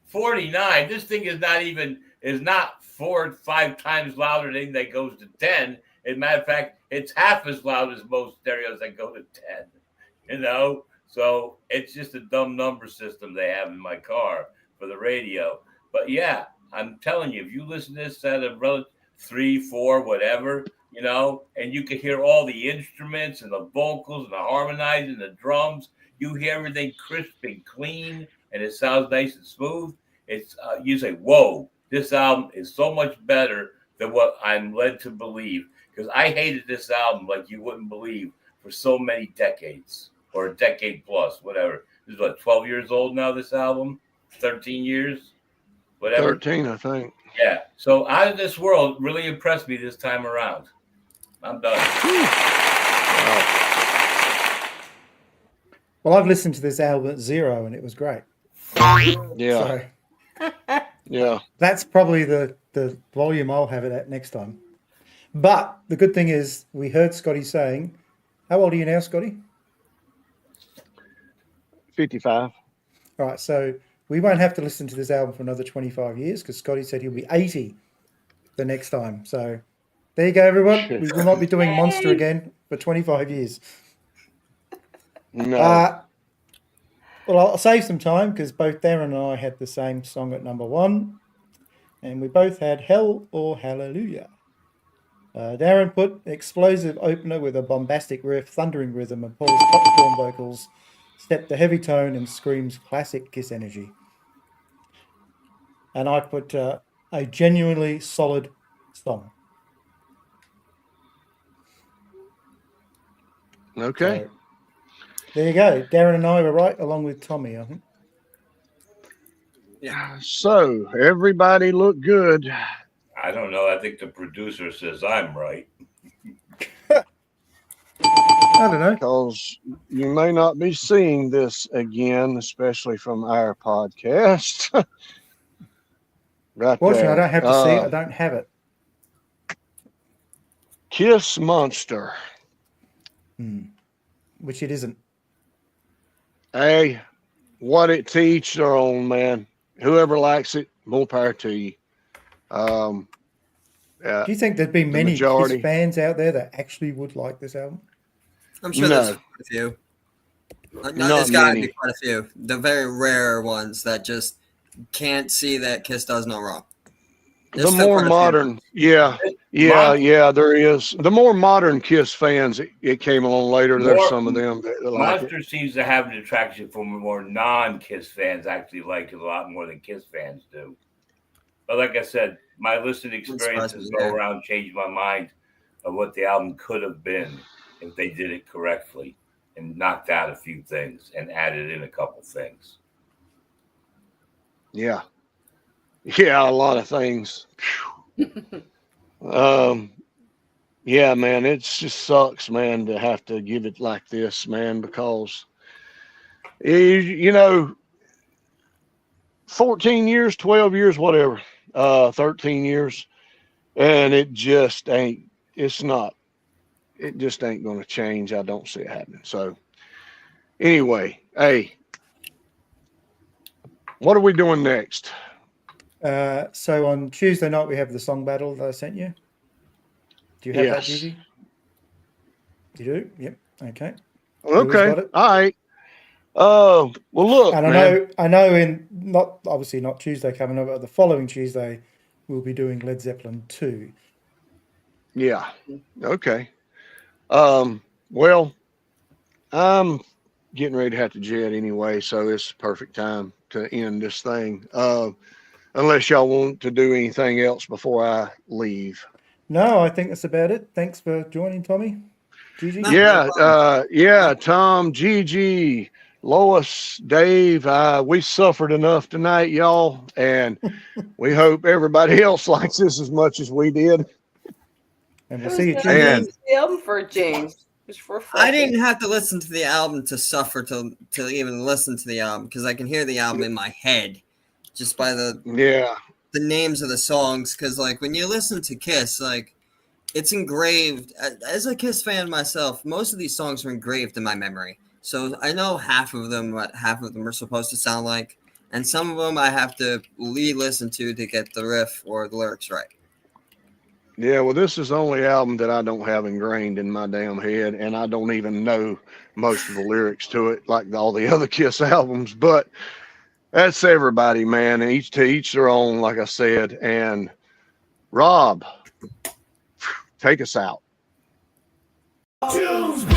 49. This thing is not 4 or 5 times louder than that goes to 10. As a matter of fact, it's half as loud as most stereos that go to 10. You know, so it's just a dumb number system they have in my car for the radio. But yeah, I'm telling you, if you listen to this at a 3, 4, whatever, you know, and you can hear all the instruments and the vocals and the harmonizing, the drums, you hear everything crisp and clean, and it sounds nice and smooth. It's you say, whoa, this album is so much better than what I'm led to believe, because I hated this album like you wouldn't believe for so many decades, or a decade plus, whatever. This is what, 12 years old now, this album? 13 years? Whatever. 13, I think. Yeah. So Out of This World really impressed me this time around. I'm done. Wow. Well, I've listened to this album at 0 and it was great. Yeah. So Yeah. that's probably the volume I'll have it at next time. But the good thing is we heard Scotty saying, how old are you now, Scotty? 55. All right, so we won't have to listen to this album for another 25 years because Scotty said he'll be 80 the next time. So there you go, everyone. We will not be doing Monster again for 25 years. No. Well, I'll save some time because both Darren and I had the same song at number 1, and we both had Hell or Hallelujah. Darren put explosive opener with a bombastic riff, thundering rhythm, and Paul's popcorn vocals step the heavy tone and screams classic Kiss energy. And I put a genuinely solid song. Okay. So, there you go. Darren and I were right, along with Tommy, I think. So everybody looked good. I don't know. I think the producer says I'm right. I don't know. Because you may not be seeing this again, especially from our podcast. Right Fortunately, I there. don't have to see it. I don't have it. Kiss Monster. Which it isn't. Hey, what it to each their own, man. Whoever likes it, more power to you. Do you think there'd be many Kiss fans out there that actually would like this album? I'm sure there's quite a few. There's got to be quite a few. The very rare ones that just can't see that Kiss does no wrong. The more modern, there is. The more modern Kiss fans, it came along later. There's some of them that like Monster seems to have an attraction for more non-Kiss fans. Actually, like it a lot more than Kiss fans do. But like I said, my listening experiences go around changed my mind of what the album could have been if they did it correctly and knocked out a few things and added in a couple things. Yeah, a lot of things. Yeah, man, it just sucks, man, to have to give it like this, man, because, 14 years, 12 years, whatever, 13 years, and it just ain't going to change. I don't see it happening. So anyway, hey, what are we doing next? So on Tuesday night, we have the song battle that I sent you. Do you have that, Gigi? You do? Yep. Okay. Okay. All right. Well, look, and I know not Tuesday coming up, but the following Tuesday, we'll be doing Led Zeppelin 2. Yeah. Okay. Well, I'm getting ready to have to jet anyway, so it's the perfect time to end this thing. Unless y'all want to do anything else before I leave. No, I think that's about it. Thanks for joining, Tommy. Gigi? Yeah, Tom, Gigi, Lois, Dave, we suffered enough tonight, y'all, and we hope everybody else likes this as much as we did. And we'll see you Tuesday. The album for James. I didn't have to listen to the album to suffer to even listen to the album because I can hear the album in my head just by the names of the songs. Because like when you listen to Kiss, like it's engraved. As a Kiss fan myself, most of these songs are engraved in my memory. So I know half of them, what half of them are supposed to sound like, and some of them I have to re-listen to get the riff or the lyrics right. Yeah, well, this is the only album that I don't have ingrained in my damn head, and I don't even know most of the lyrics to it, like all the other Kiss albums. But that's everybody, man, and each to each their own, like I said. And Rob, take us out. Choose